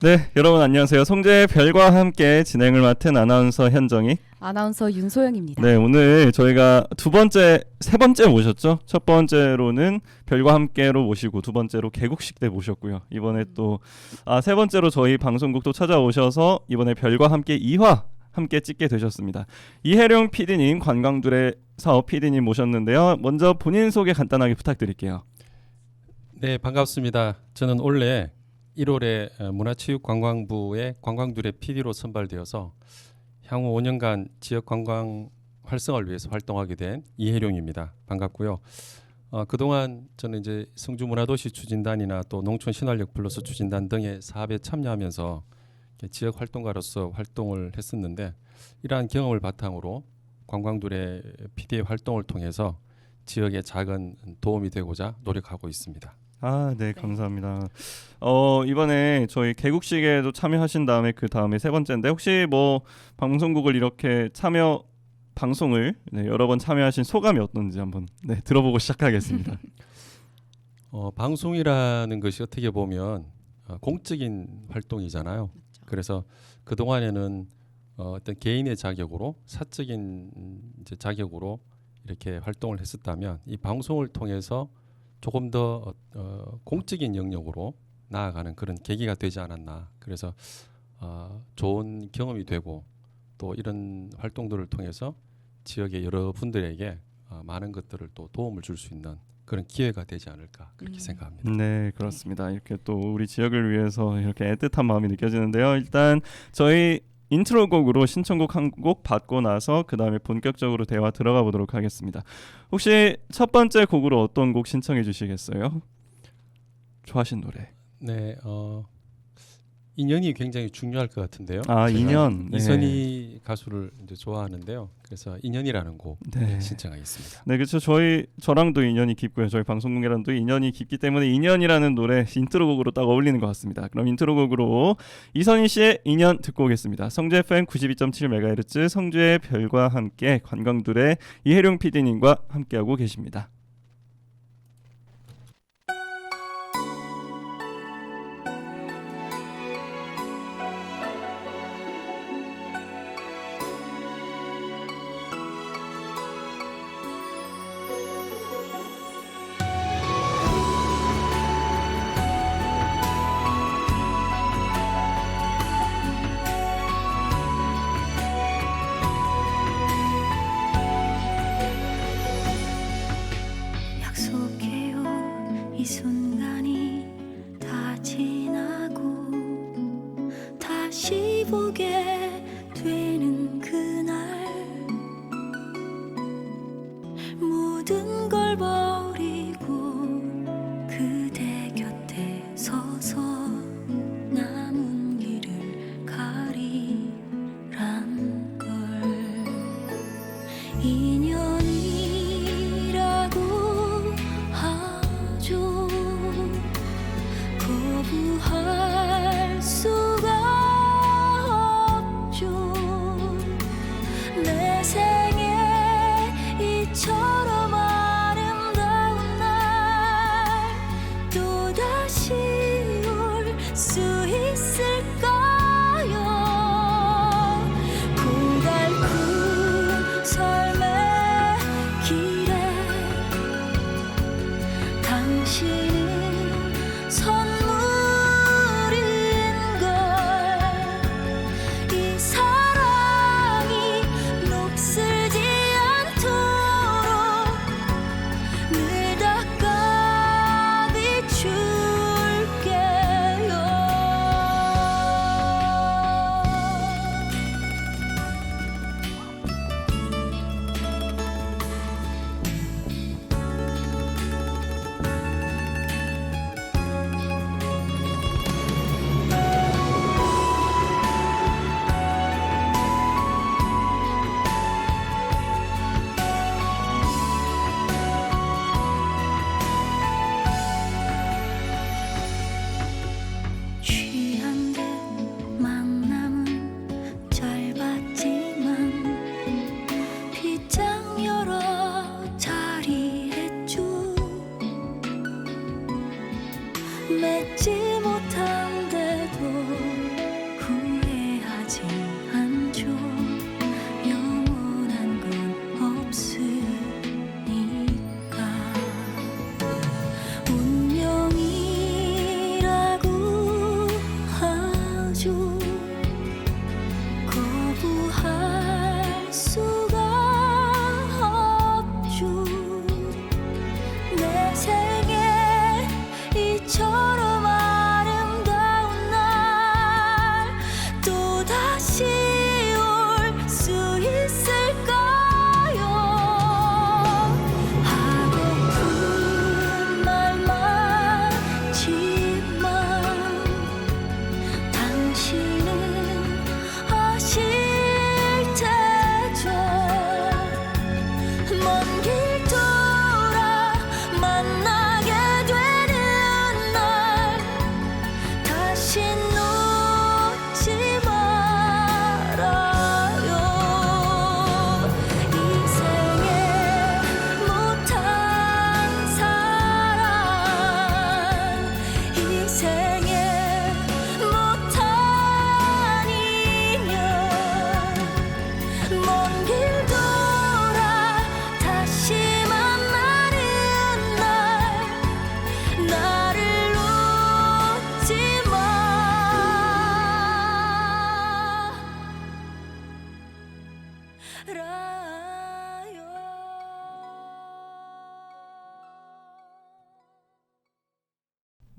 네, 여러분 안녕하세요. 송재의 별과 함께 진행을 맡은 아나운서 현정희. 아나운서 윤소영입니다. 네, 오늘 저희가 세 번째 모셨죠. 첫 번째로는 별과 함께로 모시고 두 번째로 개국식 때 모셨고요. 이번에 또 세 번째로 저희 방송국도 찾아오셔서 이번에 별과 함께 2화 함께 찍게 되셨습니다. 이혜령 PD님, 관광둘의 사업 PD님 모셨는데요. 먼저 본인 소개 간단하게 부탁드릴게요. 네, 반갑습니다. 저는 원래 1월에 문화체육관광부의 관광둘의 PD로 선발되어서 향후 5년간 지역 관광 활성화를 위해서 활동하게 된 이혜룡입니다. 반갑고요. 그동안 저는 이제 성주 문화도시 추진단이나 또 농촌 신활력 플러스 추진단 등의 사업에 참여하면서 지역 활동가로서 활동을 했었는데, 이러한 경험을 바탕으로 관광둘의 PD의 활동을 통해서 지역에 작은 도움이 되고자 노력하고 있습니다. 네, 감사합니다. 이번에 저희 개국식에도 참여하신 다음에 그 다음에 세 번째인데, 혹시 뭐 방송국을 이렇게 방송을 여러 번 참여하신 소감이 어떤지 한번 들어보고 시작하겠습니다. 방송이라는 것이 어떻게 보면 공적인 활동이잖아요. 그래서 그 동안에는 어떤 개인의 자격으로, 사적인 이제 자격으로 이렇게 활동을 했었다면, 이 방송을 통해서 조금 더 공적인 영역으로 나아가는 그런 계기가 되지 않았나. 그래서 좋은 경험이 되고, 또 이런 활동들을 통해서 지역의 여러분들에게 많은 것들을 또 도움을 줄 수 있는 그런 기회가 되지 않을까, 그렇게 생각합니다. 네, 그렇습니다. 이렇게 또 우리 지역을 위해서 이렇게 애틋한 마음이 느껴지는데요. 일단 저희 인트로곡으로 신청곡 한 곡 받고 나서 그 다음에 본격적으로 대화 들어가 보도록 하겠습니다. 혹시 첫 번째 곡으로 어떤 곡 신청해 주시겠어요? 좋아하신 노래. 네, 인연이 굉장히 중요할 것 같은데요. 인연. 네. 이선희 가수를 이제 좋아하는데요. 그래서 인연이라는 곡 신청하겠습니다. 네, 그렇죠. 저랑도 인연이 깊고요. 저희 방송국이랑도 인연이 깊기 때문에 인연이라는 노래 인트로곡으로 딱 어울리는 것 같습니다. 그럼 인트로곡으로 이선희 씨의 인연 듣고 오겠습니다. 성주 FM 92.7MHz 성주의 별과 함께 관광둘의 이혜룡 PD님과 함께하고 계십니다. 이 순간이 다 지나고 다시 보게 되는 그날, 모든 걸 버리고 그대 곁에 서서 남은 길을 가리란 걸. 인연이라고 거부할 수가 없죠.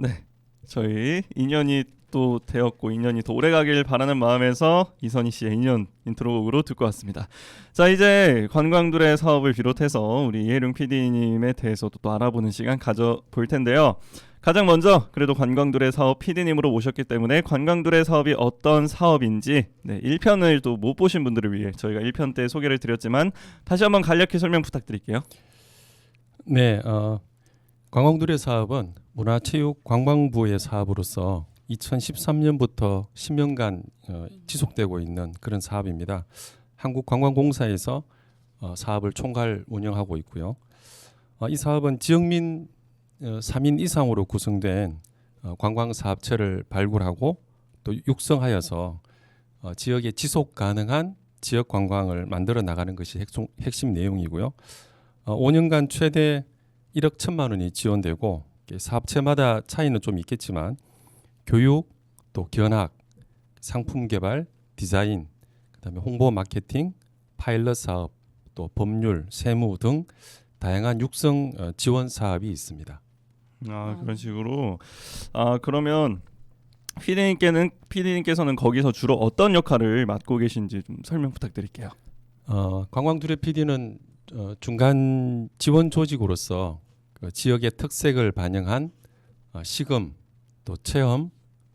네, 저희 인연이 또 되었고 인연이 더 오래가길 바라는 마음에서 이선희 씨의 인연 인트로곡으로 듣고 왔습니다. 자, 이제 관광둘의 사업을 비롯해서 우리 이혜룡 PD님에 대해서도 또 알아보는 시간 가져볼 텐데요. 가장 먼저 그래도 관광둘의 사업 PD님으로 모셨기 때문에 관광둘의 사업이 어떤 사업인지 1편을 또 못 보신 분들을 위해 저희가 1편 때 소개를 드렸지만 다시 한번 간략히 설명 부탁드릴게요. 네, 관광둘의 사업은 문화체육관광부의 사업으로서 2013년부터 10년간 지속되고 있는 그런 사업입니다. 한국관광공사에서 사업을 총괄 운영하고 있고요. 이 사업은 지역민 3인 이상으로 구성된 관광사업체를 발굴하고 또 육성하여서 지역의 지속 가능한 지역 관광을 만들어 나가는 것이 핵심 내용이고요. 5년간 최대 1억 1천만 원이 지원되고 사업체마다 차이는 좀 있겠지만 교육, 또 견학, 상품 개발, 디자인, 그다음에 홍보 마케팅, 파일럿 사업, 또 법률, 세무 등 다양한 육성 지원 사업이 있습니다. 그런 식으로. 그러면 PD님께서는 거기서 주로 어떤 역할을 맡고 계신지 좀 설명 부탁드릴게요. 관광둘의 PD는 중간 지원 조직으로서 그 지역의 특색을 반영한 시금, 또 체험,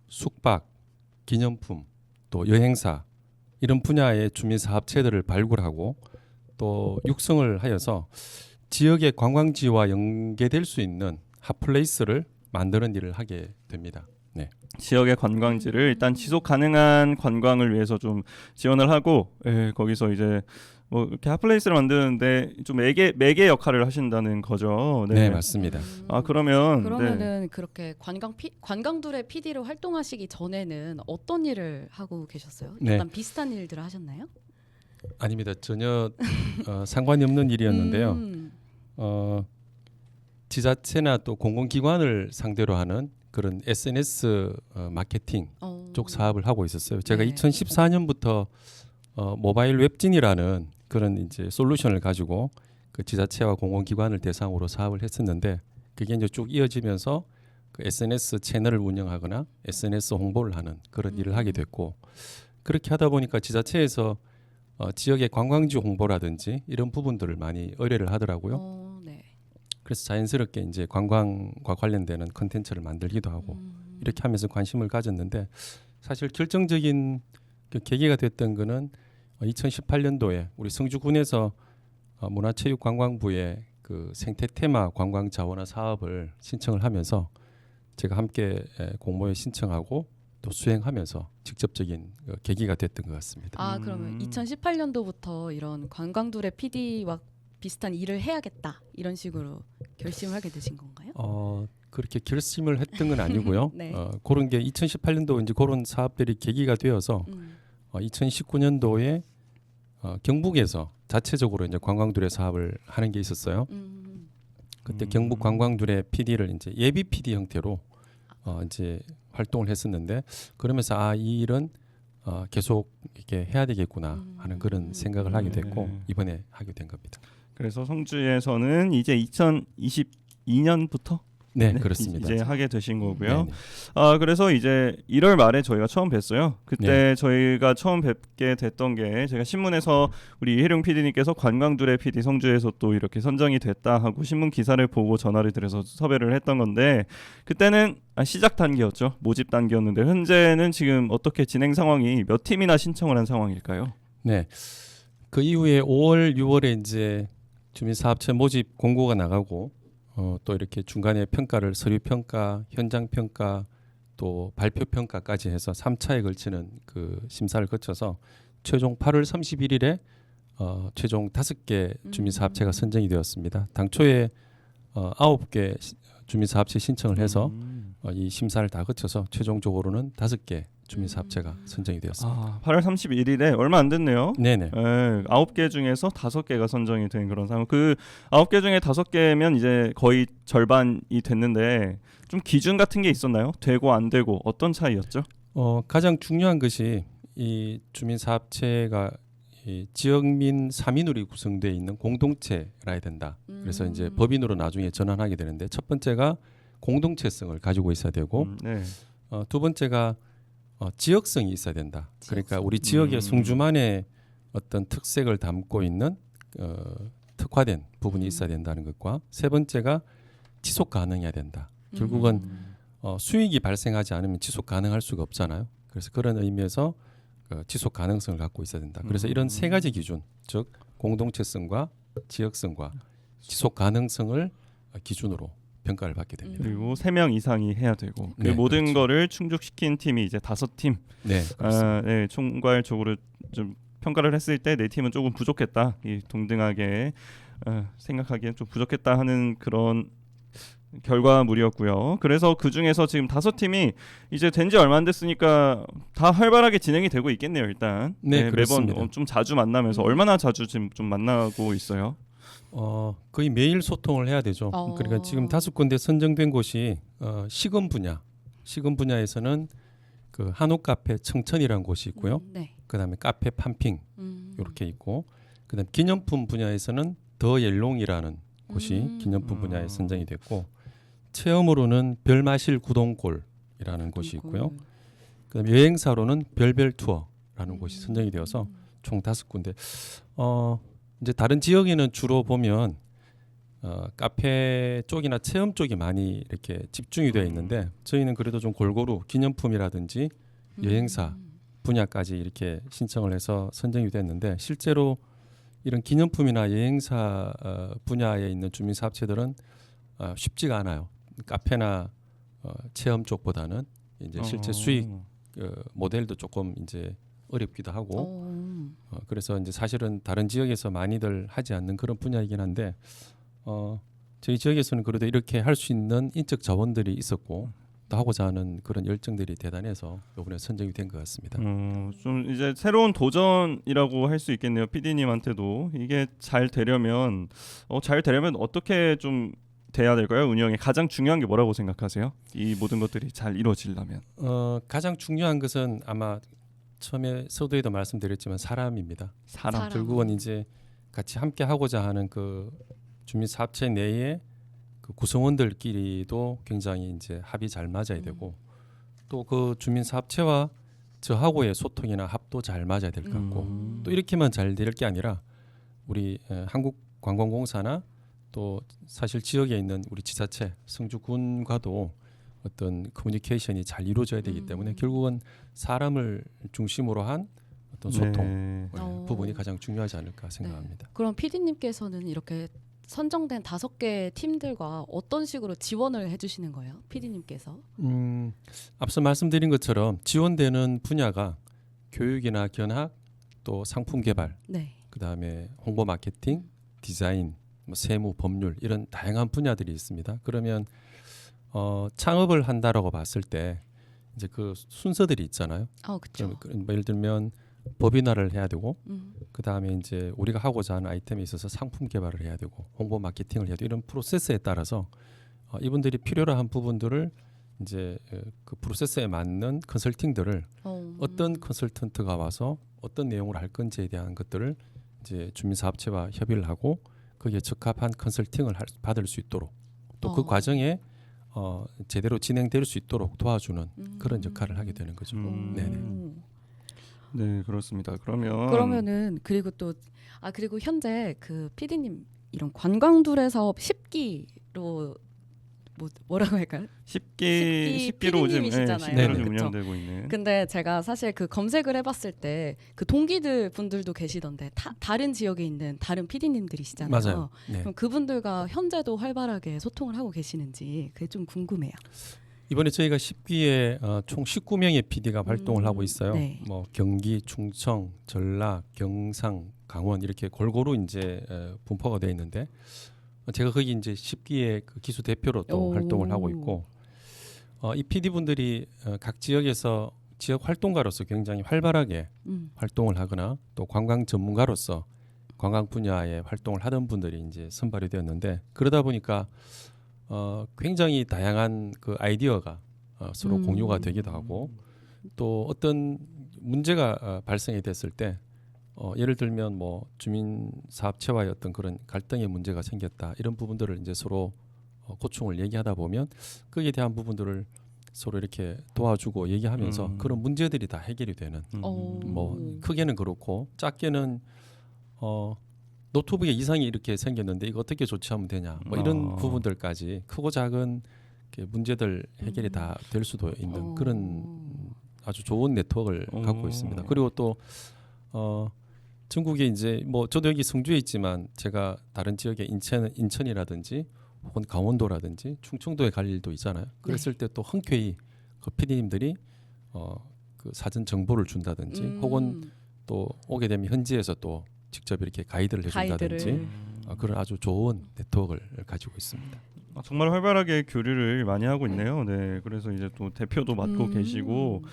숙박, 기념품, 또 여행사 이런 분야의 주민 사업체들을 발굴하고 또 육성을 하여서 지역의 관광지와 연계될 수 있는 핫플레이스를 만드는 일을 하게 됩니다. 네. 지역의 관광지를 일단 지속 가능한 관광을 위해서 좀 지원을 하고 거기서 이제 뭐 이렇게 핫플레이스를 만드는데 좀 매개 역할을 하신다는 거죠. 네, 맞습니다. 그러면은 그렇게 관광둘의 PD로 활동하시기 전에는 어떤 일을 하고 계셨어요? 네. 약간 비슷한 일들을 하셨나요? 아닙니다. 전혀 상관이 없는 일이었는데요. 지자체나 또 공공기관을 상대로 하는 그런 SNS 마케팅 쪽 사업을 하고 있었어요. 제가 네. 2014년부터 모바일 웹진이라는 그런 이제 솔루션을 가지고 그 지자체와 공공기관을 대상으로 사업을 했었는데 그게 이제 쭉 이어지면서 그 SNS 채널을 운영하거나 SNS 홍보를 하는 그런 일을 하게 됐고 그렇게 하다 보니까 지자체에서 지역의 관광지 홍보라든지 이런 부분들을 많이 의뢰를 하더라고요. 네. 그래서 자연스럽게 이제 관광과 관련되는 컨텐츠를 만들기도 하고 이렇게 하면서 관심을 가졌는데 사실 결정적인 그 계기가 됐던 거는 2018년도에 우리 성주군에서 문화체육관광부의 그 생태 테마 관광 자원화 사업을 신청을 하면서 제가 함께 공모에 신청하고 또 수행하면서 직접적인 계기가 됐던 것 같습니다. 그러면 2018년도부터 이런 관광둘의 PD와 비슷한 일을 해야겠다 이런 식으로 결심을 하게 되신 건가요? 그렇게 결심을 했던 건 아니고요. 네. 그런 게 2018년도 이제 그런 사업들이 계기가 되어서 2019년도에 경북에서 자체적으로 이제 관광둘의 사업을 하는 게 있었어요. 그때 경북 관광둘의 PD를 이제 예비 PD 형태로 이제 활동을 했었는데 그러면서 이 일은 계속 이렇게 해야 되겠구나 하는 그런 생각을 하게 됐고 이번에 하게 된 겁니다. 그래서 성주에서는 이제 2022년부터 네, 그렇습니다. 이제 하게 되신 거고요. 네네. 그래서 이제 1월 말에 저희가 처음 뵀어요. 그때 저희가 처음 뵙게 됐던 게 제가 신문에서 우리 이혜룡 PD님께서 관광둘의 PD 성주에서 또 이렇게 선정이 됐다 하고 신문 기사를 보고 전화를 드려서 섭외를 했던 건데 그때는 시작 단계였죠. 모집 단계였는데 현재는 지금 어떻게 진행 상황이 몇 팀이나 신청을 한 상황일까요? 네. 그 이후에 5월, 6월에 이제 주민사업체 모집 공고가 나가고 또 이렇게 중간에 평가를 서류 평가, 현장 평가, 또 발표 평가까지 해서 3차에 걸치는 그 심사를 거쳐서 최종 8월 31일에 최종 5개 주민사업체가 선정이 되었습니다. 당초에 9개 주민사업체 신청을 해서 이 심사를 다 거쳐서 최종적으로는 5개 주민사업체가 선정이 되었습니다. 8월 31일에 얼마 안 됐네요. 네네. 9개 중에서 5개가 선정이 된 그런 상황. 그 9개 중에 5개면 이제 거의 절반이 됐는데 좀 기준 같은 게 있었나요? 되고 안 되고 어떤 차이였죠? 가장 중요한 것이 이 주민사업체가 이 지역민 3인으로 구성되어 있는 공동체라 해야 된다. 그래서 이제 법인으로 나중에 전환하게 되는데 첫 번째가 공동체성을 가지고 있어야 되고 네. 두 번째가 지역성이 있어야 된다. 그러니까 지역성. 우리 지역의 음. 성주만의 어떤 특색을 담고 있는 특화된 부분이 음. 있어야 된다는 것과 세 번째가 지속 가능해야 된다. 결국은 수익이 발생하지 않으면 지속 가능할 수가 없잖아요. 그래서 그런 의미에서 지속 가능성을 갖고 있어야 된다. 그래서 이런 세 가지 기준, 즉 공동체성과 지역성과 지속 가능성을 기준으로 평가를 받게 됩니다. 그리고 3명 이상이 해야 되고 그 네, 모든 그렇죠. 거를 충족시킨 팀이 이제 5팀. 네, 그렇습니다. 네, 총괄적으로 좀 평가를 했을 때 내 팀은 조금 부족했다. 이 동등하게 생각하기엔 좀 부족했다 하는 그런 결과물이었고요. 그래서 그 중에서 지금 5팀이 이제 된 지 얼마 안 됐으니까 다 활발하게 진행이 되고 있겠네요. 일단 네, 매번 그렇습니다. 좀 자주 만나면서 얼마나 자주 지금 좀 만나고 있어요? 거의 매일 소통을 해야 되죠. 그러니까 지금 5군데 선정된 곳이 시금 분야에서는 그 한옥 카페 청천이라는 곳이 있고요. 네. 그다음에 카페 팜핑 이렇게 있고, 그다음 기념품 분야에서는 더 옐롱이라는 곳이 기념품 분야에 선정이 됐고, 체험으로는 별마실 구동골이라는 곳이 있고요. 그다음에 여행사로는 별별 투어라는 곳이 선정이 되어서 총 5군데. 이제 다른 지역에는 주로 보면 카페 쪽이나 체험 쪽이 많이 이렇게 집중이 되어 있는데, 저희는 그래도 좀 골고루 기념품이라든지 여행사 분야까지 이렇게 신청을 해서 선정이 됐는데, 실제로 이런 기념품이나 여행사 분야에 있는 주민사업체들은 쉽지가 않아요. 카페나 체험 쪽보다는 이제 실제 수익 모델도 조금 이제 어렵기도 하고, 그래서 이제 사실은 다른 지역에서 많이들 하지 않는 그런 분야이긴 한데, 저희 지역에서는 그래도 이렇게 할 수 있는 인적 자원들이 있었고 또 하고자 하는 그런 열정들이 대단해서 이번에 선정이 된 것 같습니다. 좀 이제 새로운 도전이라고 할 수 있겠네요. PD님한테도 이게 잘 되려면 어떻게 좀 돼야 될까요? 운영에 가장 중요한 게 뭐라고 생각하세요? 이 모든 것들이 잘 이루어지려면 가장 중요한 것은 아마 처음에 서두에도 말씀드렸지만 사람입니다. 사람. 결국은 이제 같이 함께 하고자 하는 그 주민사업체 내에 그 구성원들끼리도 굉장히 이제 합이 잘 맞아야 되고, 또 그 주민사업체와 저하고의 소통이나 합도 잘 맞아야 될 것 같고, 또 이렇게만 잘 될 게 아니라 우리 한국관광공사나 또 사실 지역에 있는 우리 지자체 성주군과도 어떤 커뮤니케이션이 잘 이루어져야 되기 때문에 결국은 사람을 중심으로 한 어떤 소통 부분이 가장 중요하지 않을까 생각합니다. 그럼 PD님께서는 이렇게 선정된 5개 팀들과 어떤 식으로 지원을 해주시는 거예요? PD님께서? 앞서 말씀드린 것처럼 지원되는 분야가 교육이나 견학, 또 상품 개발, 네. 그다음에 홍보 마케팅, 디자인, 뭐 세무, 법률 이런 다양한 분야들이 있습니다. 그러면 창업을 한다라고 봤을 때 이제 그 순서들이 있잖아요. 그렇죠. 뭐 예를 들면 법인화를 해야 되고, 그 다음에 이제 우리가 하고자 하는 아이템에 있어서 상품 개발을 해야 되고, 홍보 마케팅을 해야 되고, 이런 프로세스에 따라서 이분들이 필요로 한 부분들을 이제 그 프로세스에 맞는 컨설팅들을 어떤 컨설턴트가 와서 어떤 내용을 할 건지에 대한 것들을 이제 주민사업체와 협의를 하고 거기에 적합한 컨설팅을 받을 수 있도록, 또 그 과정에 제대로 진행될 수 있도록 도와주는 그런 역할을 하게 되는 거죠. 네네. 네, 그렇습니다. 그러면은 그리고 또 그리고 현재 그 PD님 이런 관광둘의 사업 10기로 뭐라고 할까요? 10기로 지금 PD님이시잖아요. 좀 그쵸? 운영되고 있는. 근데 제가 사실 그 검색을 해봤을 때 그 동기들 분들도 계시던데 다른 지역에 있는 다른 PD님들이시잖아요. 맞아요. 네. 그럼 그분들과 현재도 활발하게 소통을 하고 계시는지 그게 좀 궁금해요. 이번에 저희가 10기에 총 19명의 PD가 활동을 하고 있어요. 네. 뭐 경기, 충청, 전라, 경상, 강원 이렇게 골고루 이제 분포가 되어 있는데, 제가 거기 이제 10기의 그 기수 대표로 또 활동을 하고 있고, 이 PD 분들이 각 지역에서 지역 활동가로서 굉장히 활발하게 활동을 하거나 또 관광 전문가로서 관광 분야에 활동을 하던 분들이 이제 선발이 되었는데, 그러다 보니까 굉장히 다양한 그 아이디어가 서로 공유가 되기도 하고, 또 어떤 문제가 발생이 됐을 때 예를 들면 뭐 주민 사업체와의 어떤 그런 갈등의 문제가 생겼다, 이런 부분들을 이제 서로 고충을 얘기하다 보면 거기에 대한 부분들을 서로 이렇게 도와주고 얘기하면서 그런 문제들이 다 해결이 되는 뭐 크게는 그렇고 작게는 노트북에 이상이 이렇게 생겼는데 이거 어떻게 조치하면 되냐 뭐 이런 부분들까지 크고 작은 이렇게 문제들 해결이 다 될 수도 있는 그런 아주 좋은 네트워크를 갖고 있습니다. 그리고 또 전국에 이제 뭐 저도 여기 성주에 있지만 제가 다른 지역에 인천이라든지 혹은 강원도라든지 충청도에 갈 일도 있잖아요. 그랬을 때 또 흔쾌히 그 PD님들이 그 사전 정보를 준다든지 혹은 또 오게 되면 현지에서 또 직접 이렇게 가이드를 해준다든지 그런 아주 좋은 네트워크를 가지고 있습니다. 정말 활발하게 교류를 많이 하고 있네요. 네, 그래서 이제 또 대표도 맡고 계시고,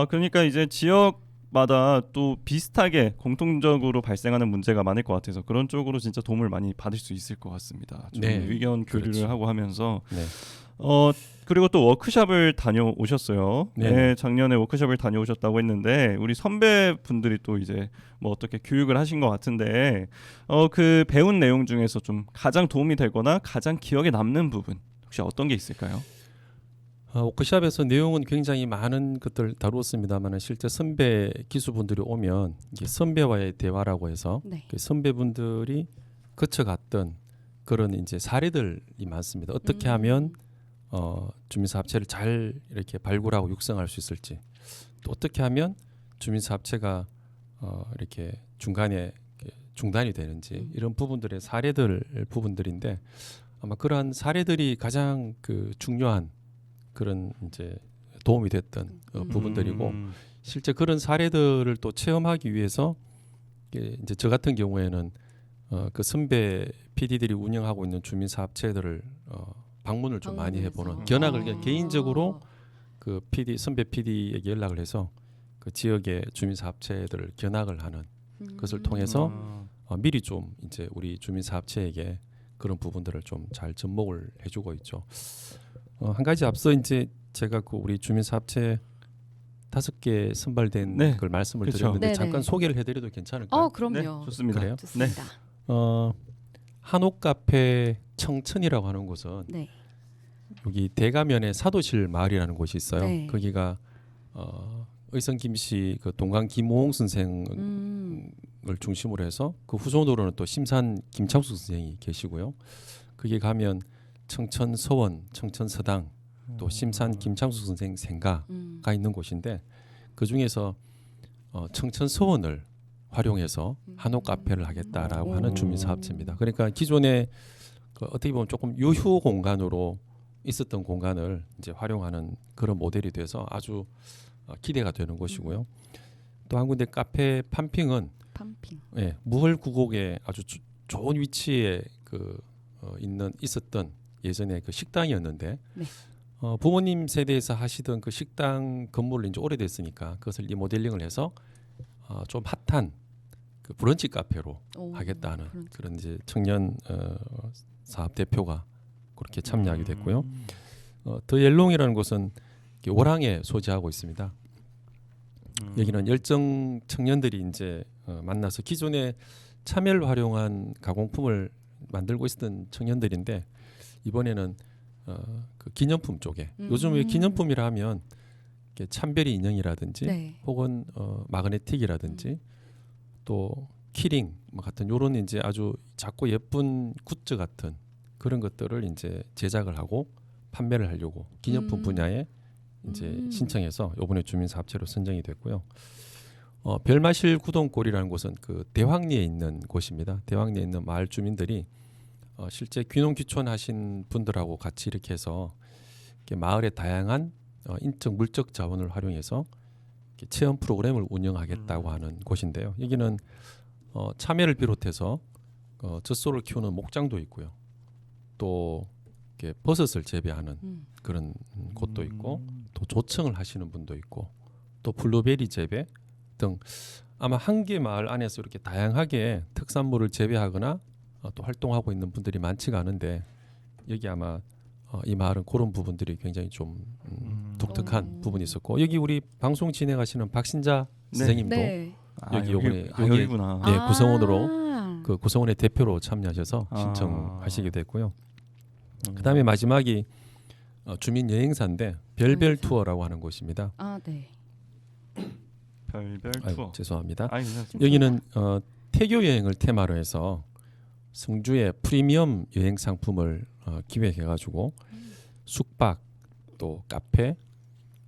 그러니까 이제 지역마다 또 비슷하게 공통적으로 발생하는 문제가 많을 것 같아서 그런 쪽으로 진짜 도움을 많이 받을 수 있을 것 같습니다. 좀 네, 의견 교류를 그렇죠. 하고 하면서. 네. 그리고 또 워크숍을 다녀오셨어요. 네. 네, 작년에 워크숍을 다녀오셨다고 했는데 우리 선배분들이 또 이제 뭐 어떻게 교육을 하신 것 같은데 그 배운 내용 중에서 좀 가장 도움이 되거나 가장 기억에 남는 부분 혹시 어떤 게 있을까요? 워크숍에서 내용은 굉장히 많은 것들 다루었습니다만 실제 선배 기수분들이 오면 이게 선배와의 대화라고 해서 네. 그 선배분들이 거쳐갔던 그런 이제 사례들이 많습니다. 어떻게 하면 주민사업체를 잘 이렇게 발굴하고 육성할 수 있을지, 또 어떻게 하면 주민사업체가 이렇게 중간에 중단이 되는지 이런 부분들의 부분들인데 아마 그러한 사례들이 가장 그 중요한 그런 이제 도움이 됐던 부분들이고 실제 그런 사례들을 또 체험하기 위해서 이제 저 같은 경우에는 그 선배 PD들이 운영하고 있는 주민사업체들을 방문을 좀 많이 해보는 견학을 그냥 개인적으로 그 선배 PD에게 연락을 해서 그 지역의 주민사업체들을 견학을 하는 것을 통해서 미리 좀 이제 우리 주민사업체에게 그런 부분들을 좀 잘 접목을 해주고 있죠. 한 가지 앞서 이제 제가 그 우리 주민사업체 5개 선발된 네, 걸 말씀을 그쵸. 드렸는데 네네. 잠깐 소개를 해드려도 괜찮을까요? 그럼요. 네, 좋습니다. 그래요? 좋습니다. 한옥카페 청천이라고 하는 곳은 네. 여기 대가면에 사도실 마을이라는 곳이 있어요. 네. 거기가 의성 김씨 그 동강 김호홍 선생을 중심으로 해서 그 후손으로는 또 심산 김창숙 선생이 계시고요. 거기 가면 청천 서원, 청천 서당, 또 심산 김창숙 선생 생가가 있는 곳인데 그 중에서 청천 서원을 활용해서 한옥 카페를 하겠다라고 하는 주민사업체입니다. 그러니까 기존에 그 어떻게 보면 조금 유휴 공간으로 있었던 공간을 이제 활용하는 그런 모델이 돼서 아주 기대가 되는 곳이고요. 또 한 군데 카페 팜핑은 팜핑. 예, 무헐 구곡에 아주 좋은 위치에 있었던 예전에 그 식당이었는데 네. 부모님 세대에서 하시던 그 식당 건물을 이제 오래됐으니까 그것을 리모델링을 해서 좀 핫한 그 브런치 카페로 하겠다는 브런치. 그런 이제 청년 사업 대표가 그렇게 참여하게 됐고요. 더 옐롱이라는 곳은 오랑에 소재하고 있습니다. 여기는 열정 청년들이 이제 만나서 기존에 참외를 활용한 가공품을 만들고 있었던 청년들인데 이번에는 그 기념품 쪽에 요즘 왜 기념품이라 하면 참베리 인형이라든지 네. 혹은 마그네틱이라든지 또 키링 뭐 같은 요런 이제 아주 작고 예쁜 굿즈 같은 그런 것들을 이제 제작을 하고 판매를 하려고 기념품 분야에 이제 신청해서 이번에 주민사업체로 선정이 됐고요. 별마실 구동골이라는 곳은 그 대황리에 있는 곳입니다. 대황리에 있는 마을 주민들이 실제 귀농귀촌하신 분들하고 같이 이렇게 해서 이렇게 마을의 다양한 인적 물적 자원을 활용해서 이렇게 체험 프로그램을 운영하겠다고 하는 곳인데요. 여기는 참외를 비롯해서 젖소를 키우는 목장도 있고요. 또 이렇게 버섯을 재배하는 그런 곳도 있고 또 조청을 하시는 분도 있고 또 블루베리 재배 등 아마 한 개 마을 안에서 이렇게 다양하게 특산물을 재배하거나 또 활동하고 있는 분들이 많지가 않은데 여기 아마 이 마을은 그런 부분들이 굉장히 좀 독특한 부분이 있었고 여기 우리 방송 진행하시는 박신자 선생님도 네. 여기 요번에 여기구나. 예, 구성원으로 그 구성원의 대표로 참여하셔서 신청하시게 됐고요. 그다음에 마지막이 주민 여행사인데 별별 여행사. 투어라고 하는 곳입니다. 아, 네. 별별 아이고, 투어. 죄송합니다. 아니, 괜찮습니다. 여기는 태교 여행을 테마로 해서 성주의 프리미엄 여행 상품을 기획해가지고 숙박 또 카페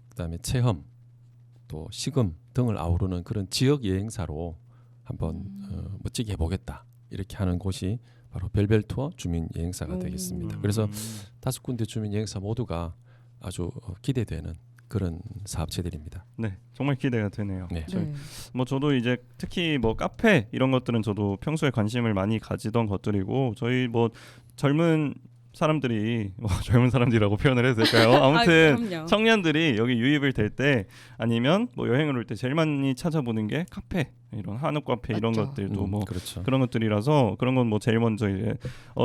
그다음에 체험 또 식음 등을 아우르는 그런 지역 여행사로 한번 멋지게 해보겠다 이렇게 하는 곳이 바로 별별 투어 주민 여행사가 되겠습니다. 그래서 5군데 주민 여행사 모두가 아주 기대되는 그런 사업체들입니다. 네, 정말 기대가 되네요. 네. 네. 뭐 저도 이제 특히 뭐 카페 이런 것들은 저도 평소에 관심을 많이 가지던 것들이고 저희 뭐 젊은 사람들이 뭐 젊은 사람들이라고 표현을 해도 될까요? 아무튼 그럼요. 청년들이 여기 유입을 될 때 아니면 뭐 여행을 올 때 제일 많이 찾아보는 게 카페 이런 한옥 카페 이런 맞죠. 것들도 뭐 그렇죠. 그런 것들이라서 그런 건 뭐 제일 먼저 이제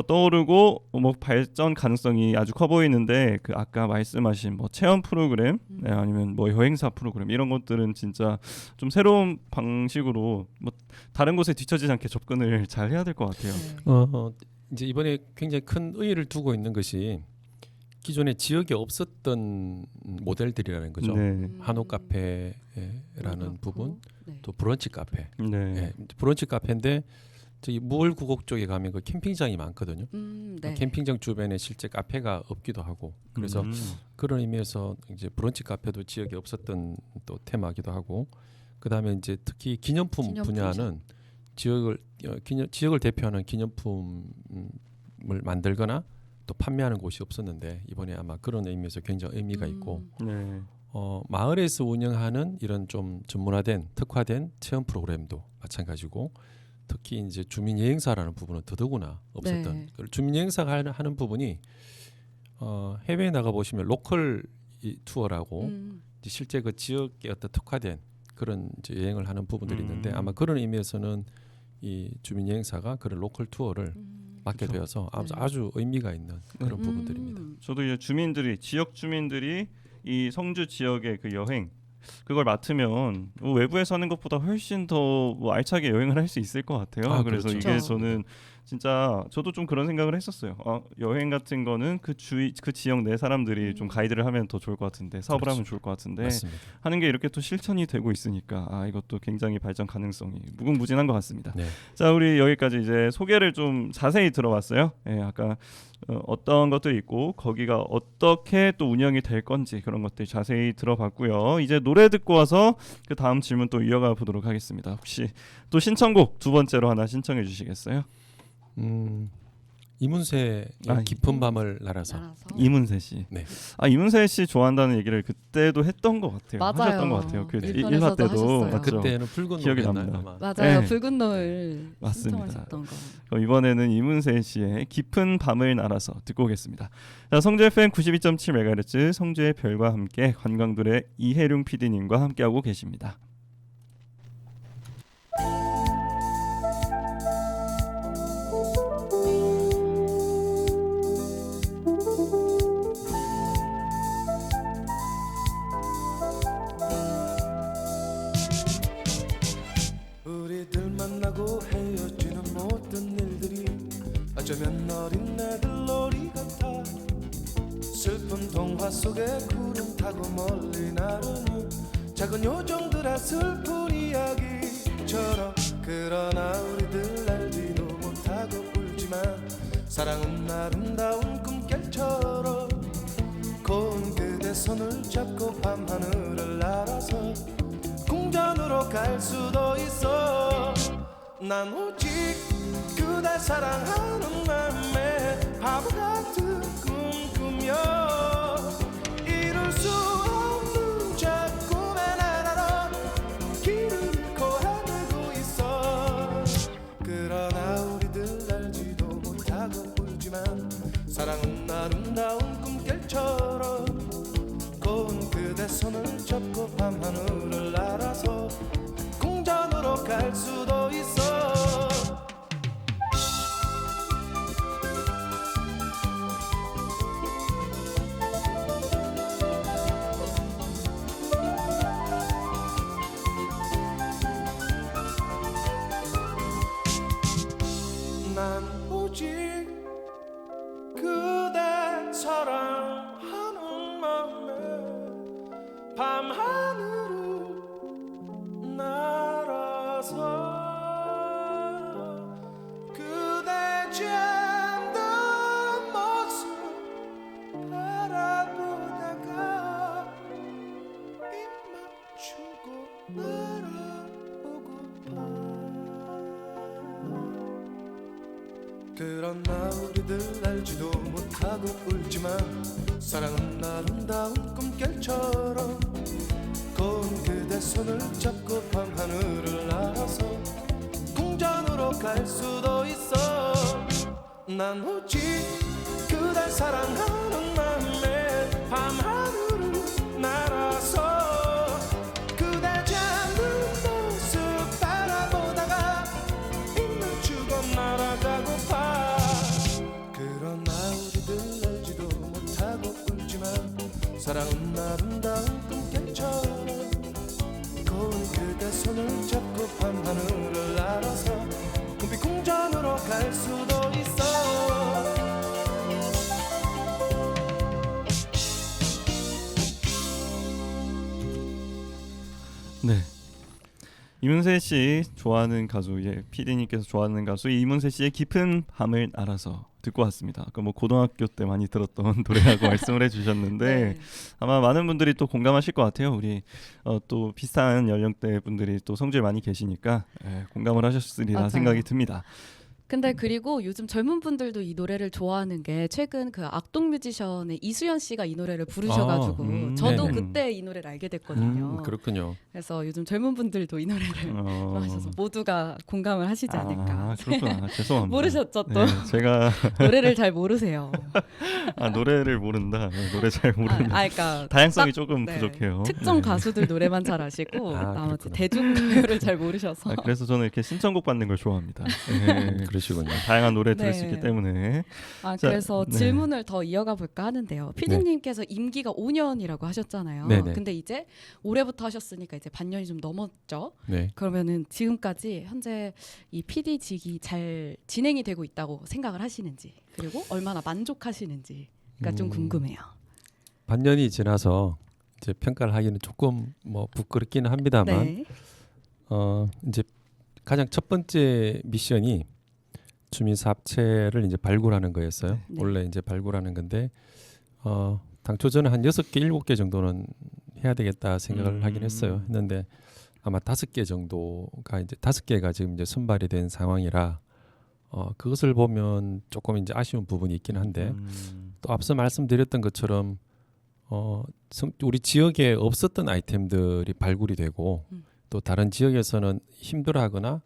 떠오르고 뭐 발전 가능성이 아주 커 보이는데 그 아까 말씀하신 뭐 체험 프로그램 네, 아니면 뭐 여행사 프로그램 이런 것들은 진짜 좀 새로운 방식으로 뭐 다른 곳에 뒤처지지 않게 접근을 잘 해야 될 것 같아요. 네. 이제 이번에 굉장히 큰 의의를 두고 있는 것이 기존에 지역에 없었던 모델들이라는 거죠. 네. 한옥 카페라는 부분, 네. 또 브런치 카페. 네. 예, 브런치 카페인데 저기 무월구곡 쪽에 가면 그 캠핑장이 많거든요. 네. 캠핑장 주변에 실제 카페가 없기도 하고 그래서 그런 의미에서 이제 브런치 카페도 지역에 없었던 또 테마기도 하고 그다음에 이제 특히 기념품 분야는 지역을 대표하는 기념품을 만들거나 또 판매하는 곳이 없었는데 이번에 아마 그런 의미에서 굉장히 의미가 있고 네. 마을에서 운영하는 이런 좀 전문화된 특화된 체험 프로그램도 마찬가지고 특히 이제 주민 여행사라는 부분은 더더구나 없었던 네. 주민 여행사가 하는 부분이 해외에 나가 보시면 로컬 투어라고 이제 실제 그 지역에 어떤 특화된 그런 이제 여행을 하는 부분들이 있는데 아마 그런 의미에서는 이 주민 여행사가 그런 로컬 투어를 맡게 그렇죠. 되어서 네. 아주 의미가 있는 그런 부분들입니다. 저도 이제 주민들이 지역 주민들이 이 성주 지역의 그 여행 그걸 맡으면 뭐 외부에서 하는 것보다 훨씬 더 뭐 알차게 여행을 할 수 있을 것 같아요. 그래서 그렇죠. 이게 저는 진짜 저도 좀 그런 생각을 했었어요. 여행 같은 거는 그 지역 내 사람들이 좀 가이드를 하면 더 좋을 것 같은데 사업을 그렇죠. 하면 좋을 것 같은데 맞습니다. 하는 게 이렇게 또 실천이 되고 있으니까 이것도 굉장히 발전 가능성이 무궁무진한 것 같습니다. 네. 자, 우리 여기까지 이제 소개를 좀 자세히 들어봤어요. 예, 아까 어떤 것들이 있고 거기가 어떻게 또 운영이 될 건지 그런 것들 자세히 들어봤고요. 이제 노래 듣고 와서 그 다음 질문 또 이어가 보도록 하겠습니다. 혹시 또 신청곡 두 번째로 하나 신청해 주시겠어요? 이문세의 깊은 밤을 날아서. 이문세 씨. 네. 이문세 씨 좋아한다는 얘기를 그때도 했던 것 같아요. 맞아요. 하셨던 것 같아요. 그 1편에서도 1화 때도 하셨어요. 맞죠? 그때는 붉은 기억이 노래였나요? 납니다. 아마. 맞아요. 네. 붉은 노을 맞습니다. 신청하셨던 거. 그럼 이번에는 이문세 씨의 깊은 밤을 날아서 듣고 오겠습니다. 자, 성주 FM 92.7MHz 성주의 별과 함께 관광들의 이혜룡 PD님과 함께하고 계십니다. 우리들 만나고 헤어지는 모든 일들이 어쩌면 어린애들 놀이 같아 슬픈 동화 속에 구름 타고 멀리 나르는 작은 요정들의 슬픈 이야기처럼 그러나 우리들 알지도 못하고 울지만 사랑은 아름다운 꿈결처럼 고운 그대 손을 잡고 밤하늘을 날아서 궁전으로 갈 수도 있어 난 오직 그댈 사랑하는 맘에 바보 같은 꿈 꾸며 이룰 수 없는 저 꿈의 나라로 길을 잃고 헤매고 있어 그러나 우리들 알지도 못하고 울지만 사랑은 아름다운 꿈결처럼 고운 그대 손을 잡고 밤하늘을 날아서 궁전으로 갈 수도 있어 그대 잠든 모습 바라보다가 입 맞추고 날아오고파. 그러나 우리들 알지도 못하고 울지만 사랑은 아름다운 꿈결처럼 고운 그대 손을 잡고 밤하늘을 날아서 궁전으로 갈 수도 있어. 난 오직 그댈 사랑하는 마음에 밤하늘을 날아서 그대 잠든 모습 바라보다가 입 맞추고 날아가고파. 그러나 우리들 알지도 못하고 울지만 사랑은 아름다운 꿈결처럼 고운 그대 손을 잡고 밤하늘을 날아서 꿈빛 궁전으로 갈 수도 있어. 네. 이문세 씨 좋아하는 가수, 예, PD님께서 좋아하는 가수 이문세 씨의 깊은 밤을 알아서 듣고 왔습니다. 그 뭐 고등학교 때 많이 들었던 노래라고 말씀을 해주셨는데 네. 아마 많은 분들이 또 공감하실 것 같아요. 우리 또 비슷한 연령대 분들이 또 성주에 많이 계시니까 공감을 하셨으리라 맞아요. 생각이 듭니다. 근데 그리고 요즘 젊은 분들도 이 노래를 좋아하는 게 최근 그 악동 뮤지션의 이수연 씨가 이 노래를 부르셔가지고 저도 네네. 그때 이 노래를 알게 됐거든요. 그렇군요. 그래서 요즘 젊은 분들도 이 노래를 좋아하셔서 모두가 공감을 하시지 않을까. 그렇구나. 죄송합니다. 모르셨죠 또? 네, 제가 노래를 잘 모르세요. 노래를 모른다. 노래 잘 모르는. 그러니까 다양성이 딱, 조금 네, 부족해요. 특정 네. 가수들 노래만 잘 아시고 나머지 그렇구나. 대중가요를 잘 모르셔서. 그래서 저는 이렇게 신청곡 받는 걸 좋아합니다. 네. 그러시군요. 다양한 노래 들을 네. 수 있기 때문에. 자, 그래서 네. 질문을 더 이어가 볼까 하는데요. 피디님께서 임기가 5년이라고 하셨잖아요. 네네. 근데 이제 올해부터 하셨으니까 이제 반년이 좀 넘었죠. 네. 그러면은 지금까지 현재 이 PD직이 잘 진행이 되고 있다고 생각을 하시는지, 그리고 얼마나 만족하시는지가 좀 궁금해요. 반년이 지나서 이제 평가를 하기는 조금 뭐 부끄럽기는 합니다만 네. 이제 가장 첫 번째 미션이 주민사업체를 이제 발굴하는 거였어요. 네. 원래 이제 발굴하는 건데 당초 저는 한 6개, 7개 정도는 해야 되겠다 생각을 하긴 했어요. 했는데 아마 5개 정도가 이제 5개가 지금 이제 선발이 된 상황이라 그것을 보면 조금 이제 아쉬운 부분이 있긴 한데 또 앞서 말씀드렸던 것처럼 우리 지역에 없었던 아이템들이 발굴이 되고 또 다른 지역에서는 힘들어하거나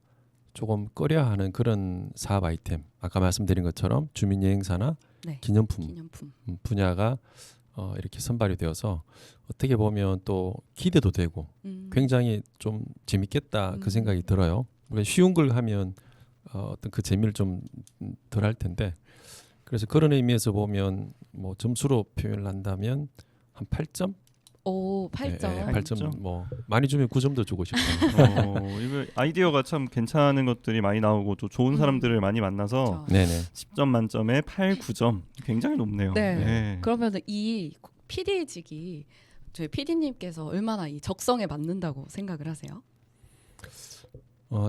조금 꺼려하는 그런 사업 아이템, 아까 말씀드린 것처럼 주민여행사나 네. 기념품 분야가 이렇게 선발이 되어서 어떻게 보면 또 기대도 되고 굉장히 좀 재밌겠다 그 생각이 들어요. 그러니까 쉬운 걸 하면 어떤 그 재미를 좀 덜 할 텐데, 그래서 그런 의미에서 보면 뭐 점수로 표현을 한다면 한 8점? 오, 8점. 네, 8점. 뭐 많이 주면 9점도 주고 싶어요. 이거 아이디어가 참 괜찮은 것들이 많이 나오고 또 좋은 사람들을 많이 만나서 그렇죠. 네네. 10점 만점에 8, 9점. 굉장히 높네요. 네. 그러면은 이 PD직이 저희 PD님께서 얼마나 이 적성에 맞는다고 생각을 하세요?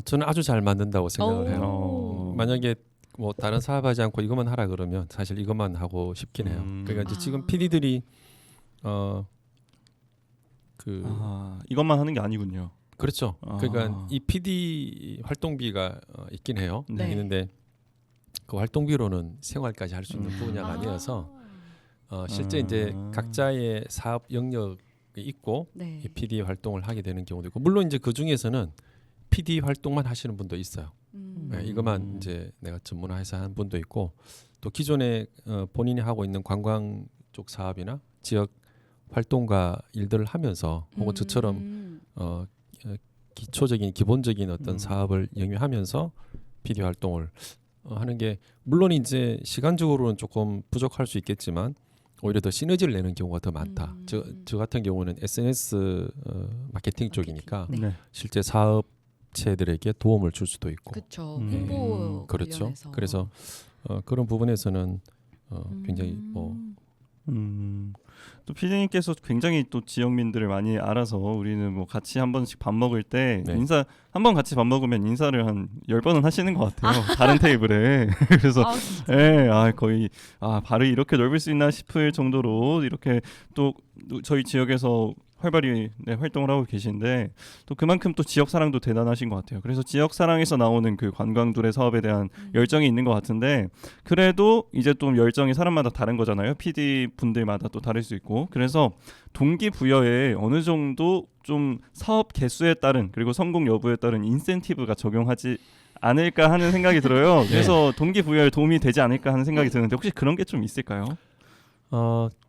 저는 아주 잘 만든다고 생각을 오. 해요. 만약에 뭐 다른 사업하지 않고 이것만 하라 그러면 사실 이것만 하고 싶긴 해요. 그러니까 이제 지금 PD들이 이것만 하는 게 아니군요. 그렇죠. 그러니까 이 PD 활동비가 있긴 해요. 네. 있는데 그 활동비로는 생활까지 할 수 있는 분야가 아니어서 실제 이제 각자의 사업 영역이 있고 네. 이 PD 활동을 하게 되는 경우도 있고, 물론 이제 그 중에서는 PD 활동만 하시는 분도 있어요. 네, 이것만 이제 내가 전문화해서 하는 분도 있고, 또 기존에 본인이 하고 있는 관광 쪽 사업이나 지역 활동가 일들을 하면서 혹은 저처럼 기초적인 기본적인 어떤 사업을 영위하면서 PD 활동을 하는 게, 물론 이제 시간적으로는 조금 부족할 수 있겠지만 오히려 더 시너지를 내는 경우가 더 많다. 저 같은 경우는 SNS 마케팅 쪽이니까 네. 실제 사업체들에게 도움을 줄 수도 있고. 그렇죠. 홍보 그렇죠. 관련해서. 그래서 그런 부분에서는 굉장히 뭐 또 피디님께서 굉장히 또 지역민들을 많이 알아서 우리는 뭐 같이 한 번씩 밥 먹을 때 네. 인사 한 번 같이 밥 먹으면 인사를 한 10번은 하시는 것 같아요. 다른 테이블에. 그래서 아, 진짜. 예, 거의 발이 이렇게 넓을 수 있나 싶을 정도로 이렇게 또 저희 지역에서 활발히 활동을 하고 계신데 또 그만큼 또 지역 사랑도 대단하신 것 같아요. 그래서 지역 사랑에서 나오는 그 관광둘의 사업에 대한 열정이 있는 것 같은데 그래도 이제 좀 열정이 사람마다 다른 거잖아요. PD 분들마다 또 다를 수 있고 그래서 동기부여에 어느 정도 좀 사업 개수에 따른 그리고 성공 여부에 따른 인센티브가 적용하지 않을까 하는 생각이 들어요. 그래서 동기부여에 도움이 되지 않을까 하는 생각이 드는데 혹시 그런 게 좀 있을까요?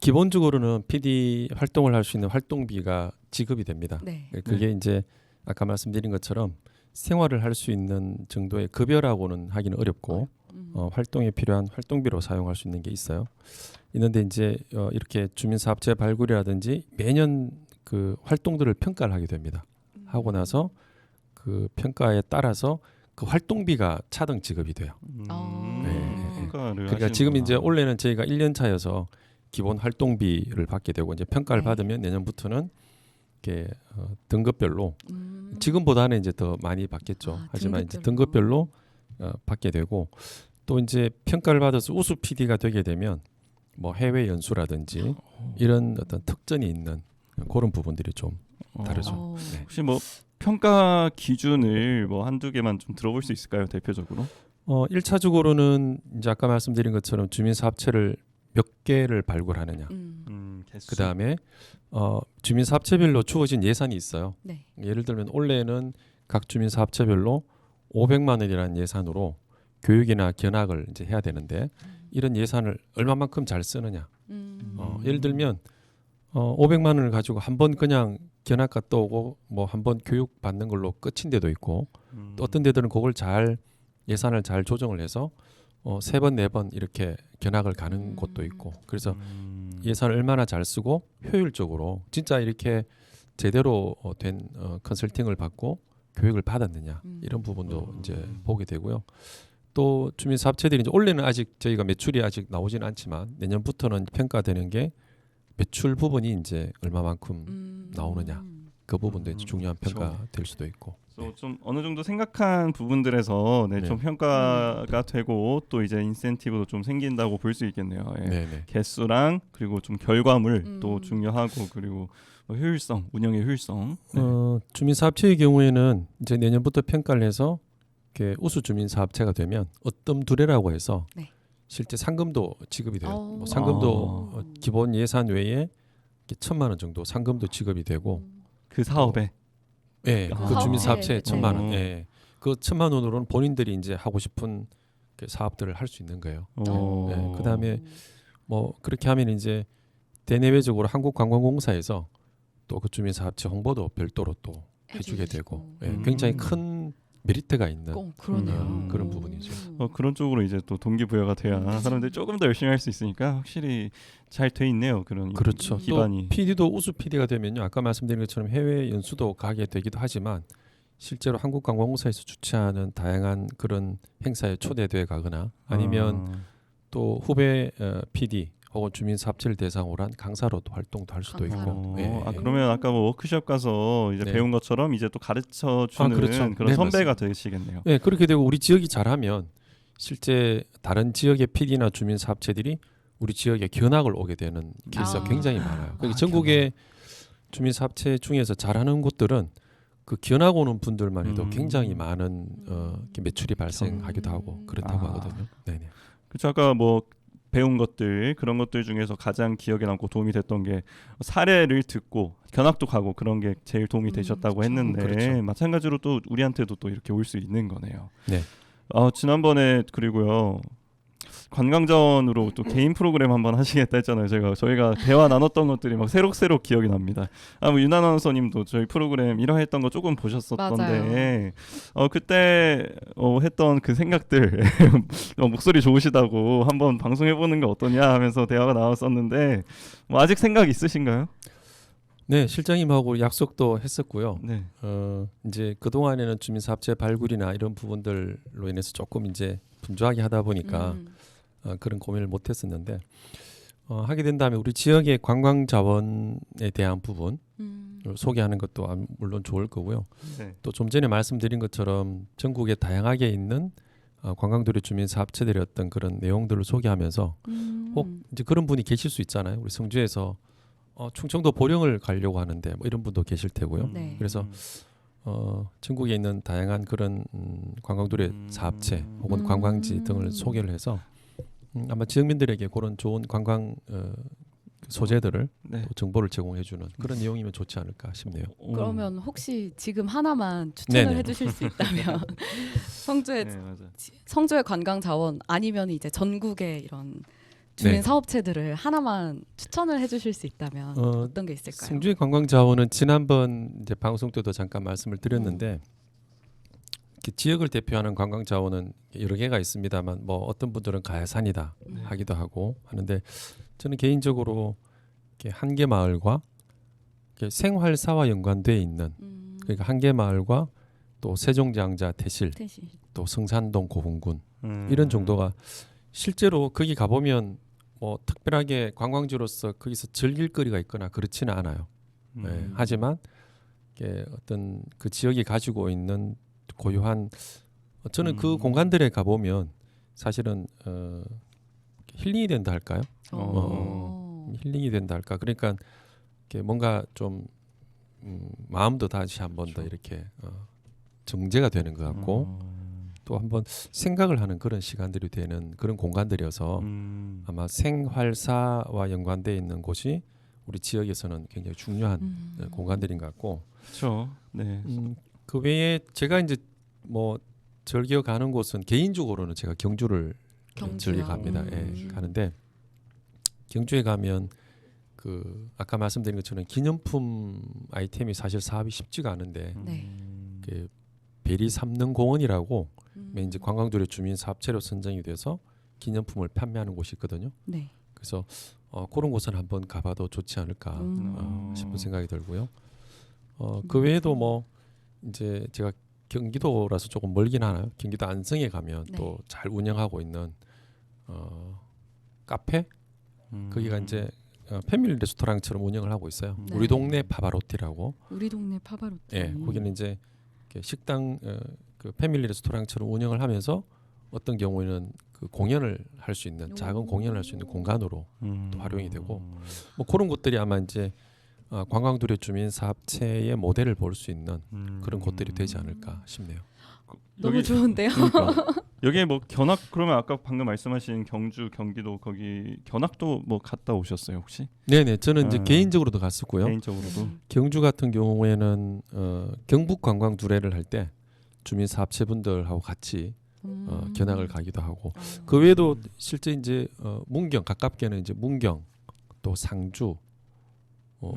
기본적으로는 PD 활동을 할 수 있는 활동비가 지급이 됩니다. 네. 그게 이제 아까 말씀드린 것처럼 생활을 할 수 있는 정도의 급여라고는 하기는 어렵고 활동에 필요한 활동비로 사용할 수 있는 게 있어요. 있는데 이제 이렇게 주민사업체 발굴이라든지 매년 그 활동들을 평가를 하게 됩니다. 하고 나서 그 평가에 따라서 그 활동비가 차등 지급이 돼요. 평가를 그러니까 지금 하시는구나. 이제 올해는 저희가 1년 차여서 기본 활동비를 받게 되고 이제 평가를 네. 받으면 내년부터는 이렇게 등급별로 지금보다는 이제 더 많이 받겠죠. 하지만 이제 등급별로 받게 되고 또 이제 평가를 받아서 우수 PD가 되게 되면 뭐 해외 연수라든지 이런 어떤 특전이 있는 그런 부분들이 좀 다르죠. 네. 혹시 뭐 평가 기준을 뭐 한두 개만 좀 들어볼 수 있을까요? 대표적으로? 1차적으로는 이제 아까 말씀드린 것처럼 주민사업체를 몇 개를 발굴하느냐. 개수. 그다음에 주민사업체별로 주어진 예산이 있어요. 네. 예를 들면 올해는 각 주민사업체별로 500만 원이라는 예산으로 교육이나 견학을 이제 해야 되는데 이런 예산을 얼마만큼 잘 쓰느냐. 예를 들면 500만 원을 가지고 한 번 그냥 견학 갔다 오고 뭐 한 번 교육 받는 걸로 끝인 데도 있고 또 어떤 데들은 그걸 잘 예산을 잘 조정을 해서 3번, 4번 이렇게 견학을 가는 곳도 있고 그래서 예산을 얼마나 잘 쓰고 효율적으로 진짜 이렇게 제대로 된 컨설팅을 받고 교육을 받았느냐 이런 부분도 이제 보게 되고요. 또 주민사업체들이 이제 올해는 아직 저희가 매출이 아직 나오지는 않지만 내년부터는 평가되는 게 매출 부분이 이제 얼마만큼 나오느냐 그 부분도 이제 중요한 평가 될 수도 있고. 좀 어느 정도 생각한 부분들에서 좀 평가가 되고 또 이제 인센티브도 좀 생긴다고 볼 수 있겠네요. 예. 네네. 개수랑 그리고 좀 결과물 또 중요하고 그리고 뭐 효율성, 운영의 효율성. 주민사업체의 경우에는 이제 내년부터 평가를 해서 이렇게 우수 주민사업체가 되면 어뜸두레라고 해서 실제 상금도 지급이 돼요. 뭐 상금도 기본 예산 외에 1,000만 원 정도 상금도 지급이 되고 그 사업에. 예, 그 주민사업체에 1,000만 원. 네. 예, 그 1,000만 원으로는 본인들이 이제 하고 싶은 그 사업들을 할 수 있는 거예요. 예, 그다음에 뭐 그렇게 하면 이제 대내외적으로 한국관광공사에서 또 그 주민사업체 홍보도 별도로 또 해주게 되고 굉장히 큰 메리트가 있는 그러네요. 그런 부분이죠. 그런 쪽으로 이제 또 동기부여가 돼야 사람들이 조금 더 열심히 할 수 있으니까 확실히 잘 돼 있네요. 그런 그렇죠. 기반이. 또 PD도 우수 PD가 되면요. 아까 말씀드린 것처럼 해외 연수도 가게 되기도 하지만 실제로 한국관광공사에서 주최하는 다양한 그런 행사에 초대돼 가거나 아니면 또 후배 PD 혹은 주민사업체를 대상으로 한 강사로도 활동도 할 수도 있고. 그러면 아까 뭐 워크숍 가서 이제 배운 것처럼 이제 또 가르쳐 주는 그렇죠. 그런 선배가 맞습니다. 되시겠네요. 네, 그렇게 되고 우리 지역이 잘하면 실제 다른 지역의 PD나 주민사업체들이 우리 지역에 견학을 오게 되는 케이스가 굉장히 많아요. 그러니까 전국의 주민사업체 중에서 잘하는 곳들은 그 견학 오는 분들만 해도 굉장히 많은 매출이 발생하기도 하고 그렇다고 하거든요. 네네. 그렇죠. 아까 뭐 배운 것들 그런 것들 중에서 가장 기억에 남고 도움이 됐던 게 사례를 듣고 견학도 가고 그런 게 제일 도움이 되셨다고 했는데 그렇죠. 마찬가지로 또 우리한테도 또 이렇게 올 수 있는 거네요. 네. 지난번에 그리고요. 관광전으로 또 개인 프로그램 한번 하시겠다 했잖아요. 저희가 대화 나눴던 것들이 막 새록새록 기억이 납니다. 뭐 윤 아나운서님도 저희 프로그램 1화 했던 거 조금 보셨었던데 그때 했던 그 생각들 목소리 좋으시다고 한번 방송해보는 게 어떠냐 하면서 대화가 나왔었는데 뭐 아직 생각 있으신가요? 네, 실장님하고 약속도 했었고요. 네. 이제 그 동안에는 주민사업체 발굴이나 이런 부분들로 인해서 조금 이제 분주하게 하다 보니까 그런 고민을 못했었는데 하게 된다면 우리 지역의 관광 자원에 대한 부분 소개하는 것도 물론 좋을 거고요. 네. 또 좀 전에 말씀드린 것처럼 전국에 다양하게 있는 관광도로 주민 사업체들의 어떤 그런 내용들을 소개하면서 혹 이제 그런 분이 계실 수 있잖아요. 우리 성주에서 충청도 보령을 가려고 하는데 뭐 이런 분도 계실 테고요. 네. 그래서 전국에 있는 다양한 그런 관광도로 사업체 혹은 관광지 등을 소개를 해서 아마 지역민들에게 그런 좋은 관광 소재들을 네. 또 정보를 제공해주는 그런 내용이면 좋지 않을까 싶네요. 그러면 혹시 지금 하나만 추천을 네네. 해주실 수 있다면 성주의 네, 맞아. 성주의 관광 자원 아니면 이제 전국의 이런 주민 네. 사업체들을 하나만 추천을 해주실 수 있다면 어떤 게 있을까요? 성주의 관광 자원은 지난번 이제 방송 때도 잠깐 말씀을 드렸는데 이렇게 지역을 대표하는 관광 자원은 여러 개가 있습니다만 뭐 어떤 분들은 가야산이다 하기도 하고 하는데 저는 개인적으로 이렇게 한계마을과 이렇게 생활사와 연관돼 있는 그러니까 한계마을과 또 세종장자 태실 태시. 또 성산동 고흥군 이런 정도가 실제로 거기 가보면 뭐 특별하게 관광지로서 거기서 즐길 거리가 있거나 그렇지는 않아요. 네, 하지만 이게 어떤 그 지역이 가지고 있는 고유한 저는 그 공간들에 가보면 사실은 힐링이 된다 할까요? 힐링이 된다 할까? 그러니까 이렇게 뭔가 좀 마음도 다시 한번 더 이렇게 정제가 되는 것 같고 또 한번 생각을 하는 그런 시간들이 되는 그런 공간들이어서 아마 생활사와 연관되어 있는 곳이 우리 지역에서는 굉장히 중요한 공간들인 것 같고 그렇죠. 네. 그 외에 제가 이제 뭐 즐겨 가는 곳은 개인적으로는 제가 경주를 즐겨 갑니다. 예, 가는데 경주에 가면 그 아까 말씀드린 것처럼 기념품 아이템이 사실 사업이 쉽지가 않은데 네. 그 베리 삼릉공원이라고 이제 관광도로 주민 사업체로 선정이 돼서 기념품을 판매하는 곳이 있거든요. 네. 그래서 그런 곳은 한번 가봐도 좋지 않을까 싶은 생각이 들고요. 그 외에도 뭐 이제 제가 경기도라서 조금 멀긴 하나요. 경기도 안성에 가면 네. 또 잘 운영하고 있는 카페 거기가 이제 패밀리 레스토랑처럼 운영을 하고 있어요. 네. 우리 동네 파바로티라고. 우리 동네 파바로티. 예, 거기는 이제 이렇게 식당 그 패밀리 레스토랑처럼 운영을 하면서 어떤 경우에는 그 공연을 할 수 있는 작은 공연을 할 수 있는 공간으로 또 활용이 되고 뭐 그런 곳들이 아마 이제 관광도로 주민 사업체의 모델을 볼 수 있는 그런 곳들이 되지 않을까 싶네요. 너무 좋은데요. 그러니까. 여기에 뭐 견학 그러면 아까 방금 말씀하신 경주, 경기도 거기 견학도 뭐 갔다 오셨어요 혹시? 네네, 저는 이제 개인적으로도 갔었고요. 개인적으로도. 경주 같은 경우에는 경북 관광 두례를 할 때 주민 사업체분들하고 같이 견학을 가기도 하고 그 외에도 실제 이제 문경 가깝게는 이제 문경 또 상주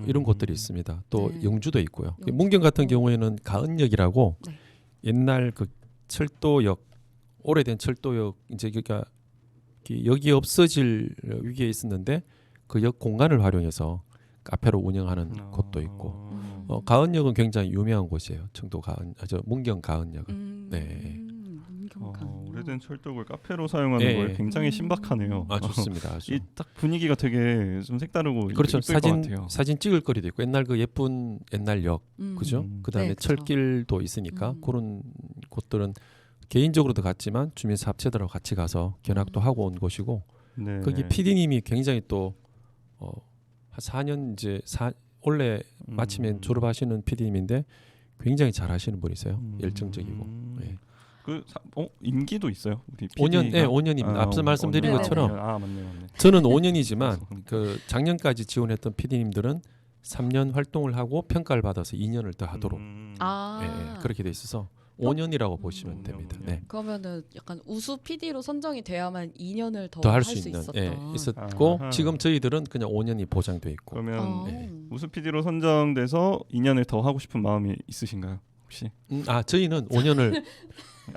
이런 곳들이 있습니다. 또 네. 영주도 있고요. 영주도 문경 같은 있고. 경우에는 가은역이라고 네. 옛날 그 철도역 오래된 철도역 이제 그러니까 역이 없어질 위기에 있었는데 그 역 공간을 활용해서 카페로 운영하는 곳도 있고 가은역은 굉장히 유명한 곳이에요. 청도 문경 가은역은. 네. 오래된 철도를 카페로 사용하는 네. 걸 굉장히 신박하네요. 좋습니다. 아주. 이 딱 분위기가 되게 좀 색다르고 그렇죠. 이쁠 것 같아요. 사진 찍을 거리도 있고 옛날 그 예쁜 옛날 역 그죠? 그다음에 네, 그쵸. 철길도 있으니까 그런 곳들은 개인적으로도 갔지만 주민 사업체들하고 같이 가서 견학도 하고 온 곳이고 네. 거기 PD님이 굉장히 또 한 4년 이제 원래 마치면 졸업하시는 PD님인데 굉장히 잘하시는 분이세요. 열정적이고. 네. 임기도 있어요. 우리 5년, PD가? 5년입니다. 앞서 말씀드린 5년. 것처럼 맞네. 저는 5년이지만 그 작년까지 지원했던 PD님들은 3년 활동을 하고 평가를 받아서 2년을 더 하도록 그렇게 돼 있어서 5년이라고 보시면 됩니다. 네. 그러면은 약간 우수 PD로 선정이 돼야만 2년을 더 더 할 할 수 수 있는 있었다. 있었고 아하. 지금 저희들은 그냥 5년이 보장돼 있고. 그러면 네. 우수 PD로 선정돼서 2년을 더 하고 싶은 마음이 있으신가요? 혹시? 저희는 5년을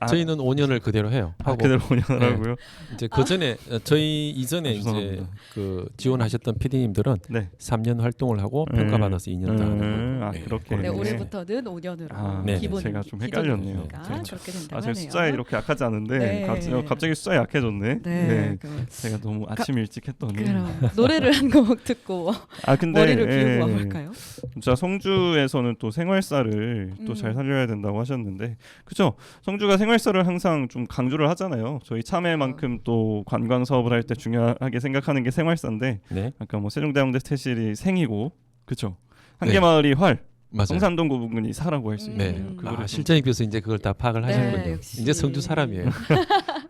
저희는 5년을 그대로 해요. 하고 그대로 5년을 네. 하고요. 이제 그 전에 저희 이전에 이제 죄송합니다. 그 지원하셨던 PD님들은 네. 3년 활동을 하고 평가받아서 2년 더 하는 걸로. 아, 그렇게. 네, 네. 올해부터는 5년으로 아, 네. 기본 제가 좀 헷갈렸네요. 기존이니까 그렇죠. 그렇게 된다고 아, 제가 하네요. 숫자에 이렇게 약하지 않은데 네. 갑자기 숫자에 약해졌네. 네. 제가 너무 아침 일찍 했더니. 그럼 노래를 한 곡 듣고 아 근데 머리를 비우고 할까요? 진짜 성주에서는 또 생활사를 또 잘 살려야 된다고 하셨는데, 그죠? 성주가 생활사를 항상 좀 강조를 하잖아요. 저희 참외만큼 또 관광 사업을 할 때 중요하게 생각하는 게 생활사인데, 네, 아까 뭐 세종대왕대 태실이 생이고, 그죠? 네. 한계마을이 활, 맞아요. 성산동 부분이 사라고 할 수 있는. 네, 그거를 좀- 실장님께서 이제 그걸 다 파악을 네, 하셨군요. 역시. 이제 성주 사람이에요.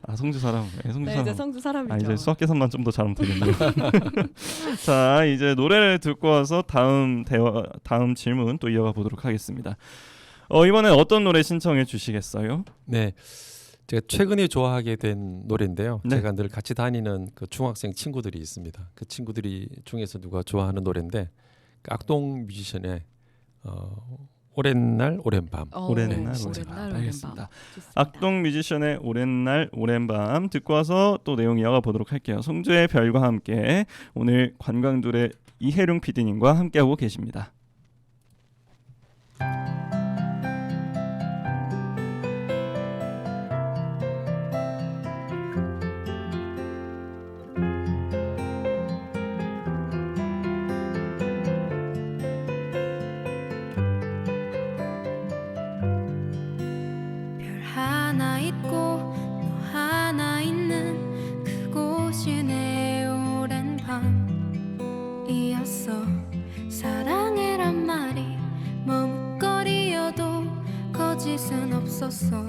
아 성주 사람, 네, 성주 네, 사람. 이제 성주 사람이죠. 아 이제 수학 계산만 좀 더 잘하면 되겠네요. 자 이제 노래를 듣고 와서 다음 질문 또 이어가 보도록 하겠습니다. 이번엔 어떤 노래 신청해 주시겠어요? 네, 제가 최근에 좋아하게 된 노래인데요. 네. 제가 늘 같이 다니는 그 중학생 친구들이 있습니다. 그 친구들이 중에서 누가 좋아하는 노래인데 그 악동 뮤지션의 오랜 날 오랜 밤. 오랜 네, 날 진짜. 오랜 밤. 오랜 알겠습니다. 밤. 좋습니다. 악동 뮤지션의 오랜 날 오랜 밤 듣고 와서 또 내용 이어가 보도록 할게요. 성주의 별과 함께 오늘 관광둘의 이혜룡 PD님과 함께하고 계십니다. 별 하나 있고 너 하나 있는 그곳이 내 오랜 밤이었어. 사랑해란 말이 머뭇거리여도 거짓은 없었어.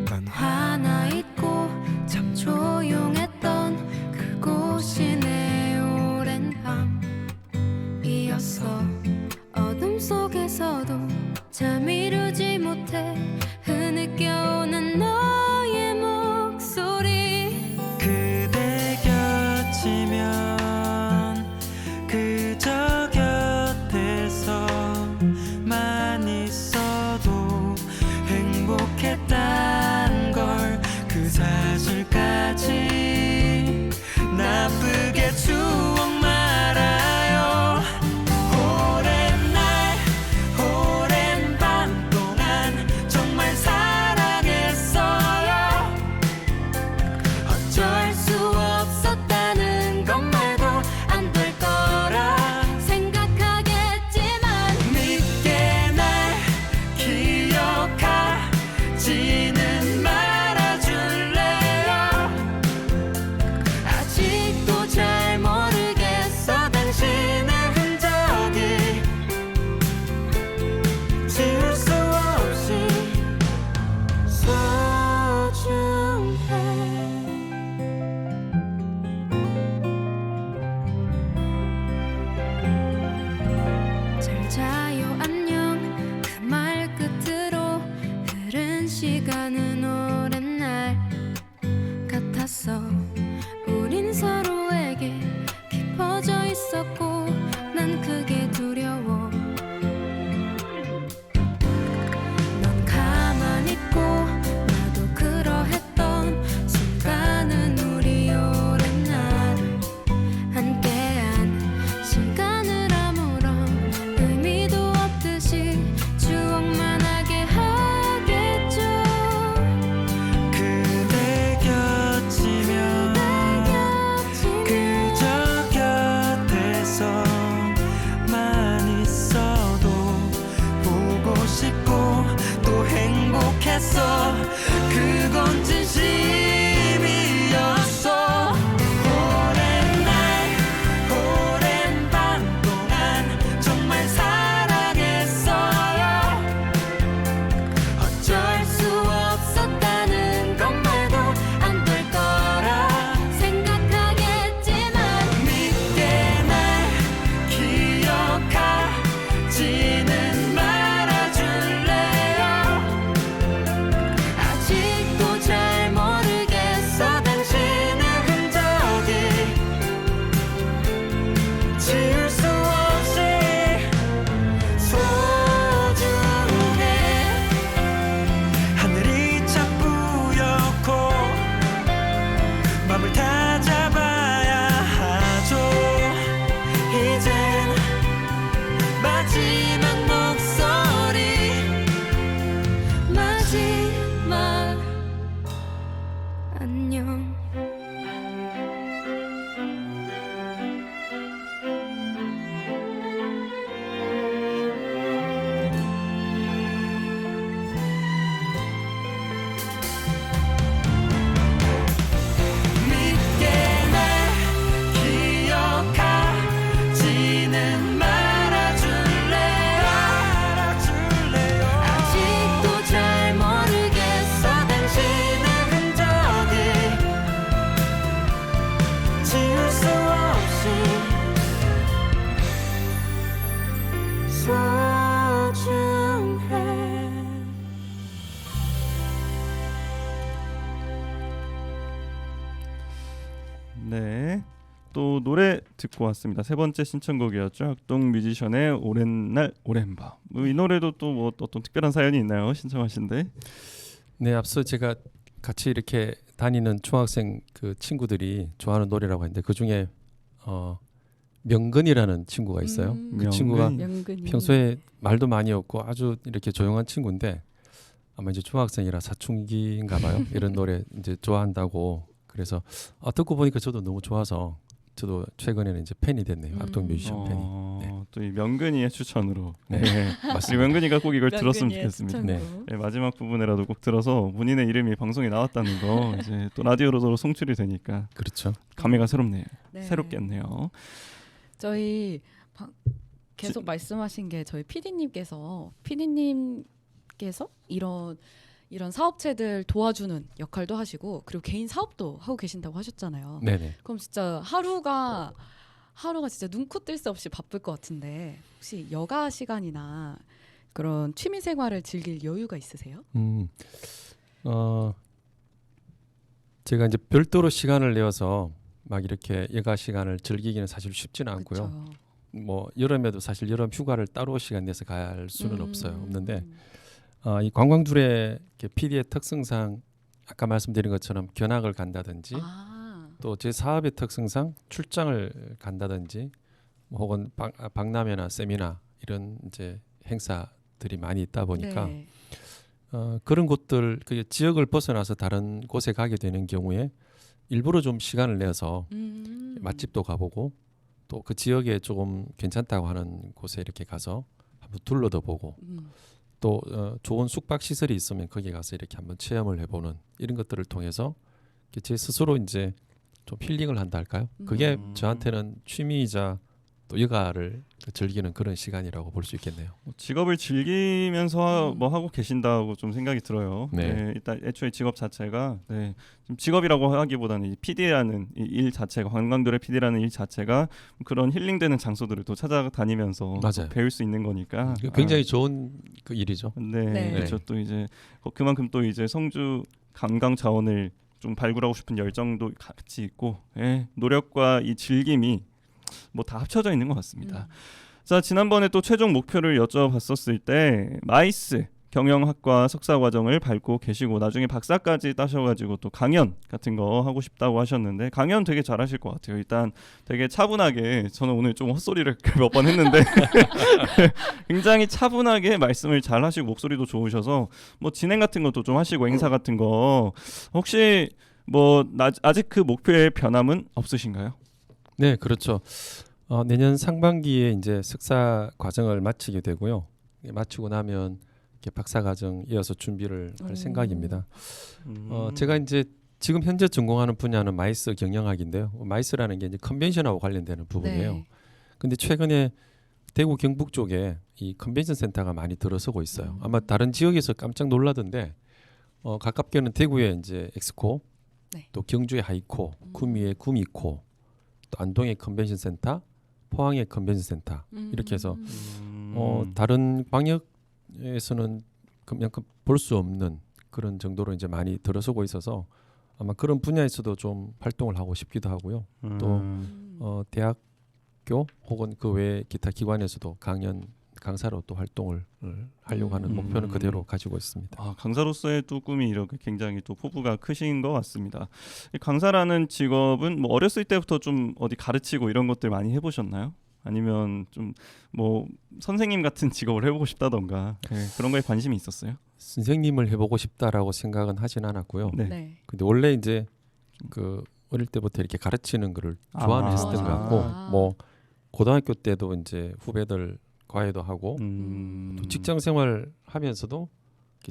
난 하나 있고 참 조용했던 그곳이 내 오랜 밤이었어. 어둠 속에서도 잠 이루지 못해 흐느껴오는 너의 목소리. 그대 곁이면 그저 곁에서만 있어도 행복했단 걸 그 사실까지 나쁘게 추억 말아요. 오랜 날 오랜 밤 동안 정말 사랑했어요. 어쩔 수 없었다는 것 말고 안 될 거라 생각하겠지만 믿게 날 기억하지는 말아줄래요. 아직도 잘 모르겠어 당신의 흔적이 지울 수 없이 소중해. 잘 자요 안녕 그 말 끝으로 흐른 시간은 오랜 날 같았어. 우린 서로에게 깊어져 있었고 난 그게 두려워. 넌 가만히 있고 나도 그러했던 순간은 우리 오랜 날 함께한 시간을 아무런 의미도 없듯이 추억만 하게 하겠죠. 그대 곁이면 그저 곁에서만 있어도 보고 싶고 또 행복했어. 그건 진심이었어. 오랜 날 오랜 밤 동안 정말 사랑했어요. 어쩔 수 없었다는 것 말고 안 될 거라 생각하겠지만 믿게 날 기억하지는 말아줄래요. 아직도 잘 모르겠어 또 노래 듣고 왔습니다. 세 번째 신청곡이었죠. 학동 뮤지션의 오랜 날 오랜 밤. 이 노래도 또 뭐 어떤 특별한 사연이 있나요? 신청하신데. 네, 앞서 제가 같이 이렇게 다니는 중학생 그 친구들이 좋아하는 노래라고 했는데 그 중에 명근이라는 친구가 있어요. 그 친구가 명근이. 평소에 말도 많이 없고 아주 이렇게 조용한 친구인데 아마 이제 중학생이라 사춘기인가 봐요. 이런 노래 이제 좋아한다고. 그래서 듣고 보니까 저도 너무 좋아서 저도 최근에는 이제 팬이 됐네요. 악동 뮤지션 팬이. 네. 또 이 명근이의 추천으로. 네, 우리 맞습니다. 명근이가 꼭 이걸 들었으면 명근이의 좋겠습니다. 추천으로. 네, 마지막 부분이라도 꼭 들어서 본인의 이름이 방송에 나왔다는 거 이제 또 라디오로 송출이 되니까 그렇죠. 감회가 새롭네요. 네. 새롭겠네요. 저희 계속 말씀하신 게 저희 PD님께서 이런 사업체들 도와주는 역할도 하시고 그리고 개인 사업도 하고 계신다고 하셨잖아요. 네네. 그럼 진짜 하루가 진짜 눈코 뜰 새 없이 바쁠 것 같은데 혹시 여가 시간이나 그런 취미 생활을 즐길 여유가 있으세요? 제가 이제 별도로 시간을 내어서 막 이렇게 여가 시간을 즐기기는 사실 쉽지는 않고요. 그쵸. 뭐 여름에도 사실 여름 휴가를 따로 시간 내서 갈 수는 없어요. 없는데 음. 이 관광둘의 PD의 특성상 아까 말씀드린 것처럼 견학을 간다든지 또 제 사업의 특성상 출장을 간다든지 뭐 혹은 박람회나 세미나 이런 이제 행사들이 많이 있다 보니까 네. 그런 곳들 그 지역을 벗어나서 다른 곳에 가게 되는 경우에 일부러 좀 시간을 내서 맛집도 가보고 또 그 지역에 조금 괜찮다고 하는 곳에 이렇게 가서 한번 둘러도 보고 또 좋은 숙박 시설이 있으면 거기 가서 이렇게 한번 체험을 해보는 이런 것들을 통해서 제 스스로 이제 좀 힐링을 한다 할까요? 그게 저한테는 취미이자 또 여가를 즐기는 그런 시간이라고 볼 수 있겠네요. 직업을 즐기면서 뭐 하고 계신다고 좀 생각이 들어요. 네. 일단 애초에 직업 자체가 좀 직업이라고 하기보다는 이 PD라는 일 자체가 관광들의 PD라는 일 자체가 그런 힐링되는 장소들을 또 찾아다니면서 맞아요. 또 배울 수 있는 거니까 굉장히 좋은 그 일이죠. 네. 그렇죠. 또 이제 그만큼 또 이제 성주 관광 자원을 좀 발굴하고 싶은 열정도 같이 있고 노력과 이 즐김이 뭐 다 합쳐져 있는 것 같습니다. 자, 지난번에 또 최종 목표를 여쭤봤었을 때 마이스 경영학과 석사 과정을 밟고 계시고 나중에 박사까지 따셔가지고 또 강연 같은 거 하고 싶다고 하셨는데 강연 되게 잘하실 것 같아요. 일단 되게 차분하게 저는 오늘 좀 헛소리를 몇 번 했는데 굉장히 차분하게 말씀을 잘 하시고 목소리도 좋으셔서 뭐 진행 같은 것도 좀 하시고 행사 같은 거 혹시 뭐 아직 그 목표의 변함은 없으신가요? 네, 그렇죠. 내년 상반기에 이제 석사 과정을 마치게 되고요. 마치고 나면 이렇게 박사 과정 이어서 준비를 할 생각입니다. 제가 이제 지금 현재 전공하는 분야는 마이스 경영학인데요. 마이스라는 게 이제 컨벤션하고 관련되는 부분이에요. 네. 근데 최근에 대구 경북 쪽에 이 컨벤션 센터가 많이 들어서고 있어요. 아마 다른 지역에서 깜짝 놀라던데 가깝게는 대구에 이제 엑스코, 네. 또 경주의 하이코, 구미의 구미코, 또 안동의 컨벤션 센터, 포항의 컨벤션 센터 이렇게 해서 다른 광역에서는 그냥 볼 수 없는 그런 정도로 이제 많이 들어서고 있어서 아마 그런 분야에서도 좀 활동을 하고 싶기도 하고요. 또 대학교 혹은 그 외 기타 기관에서도 강사로 또 활동을 하려고 하는 목표는 그대로 가지고 있습니다. 강사로서의 또 꿈이 이렇게 굉장히 또 포부가 크신 것 같습니다. 이 강사라는 직업은 뭐 어렸을 때부터 좀 어디 가르치고 이런 것들 많이 해보셨나요? 아니면 좀 뭐 선생님 같은 직업을 해보고 싶다던가 그런 거에 관심이 있었어요? 선생님을 해보고 싶다라고 생각은 하진 않았고요. 네. 근데 원래 이제 그 어릴 때부터 이렇게 가르치는 거를 좋아는 했었던 것 같고 뭐 고등학교 때도 이제 후배들 과외도 하고 또 직장 생활 하면서도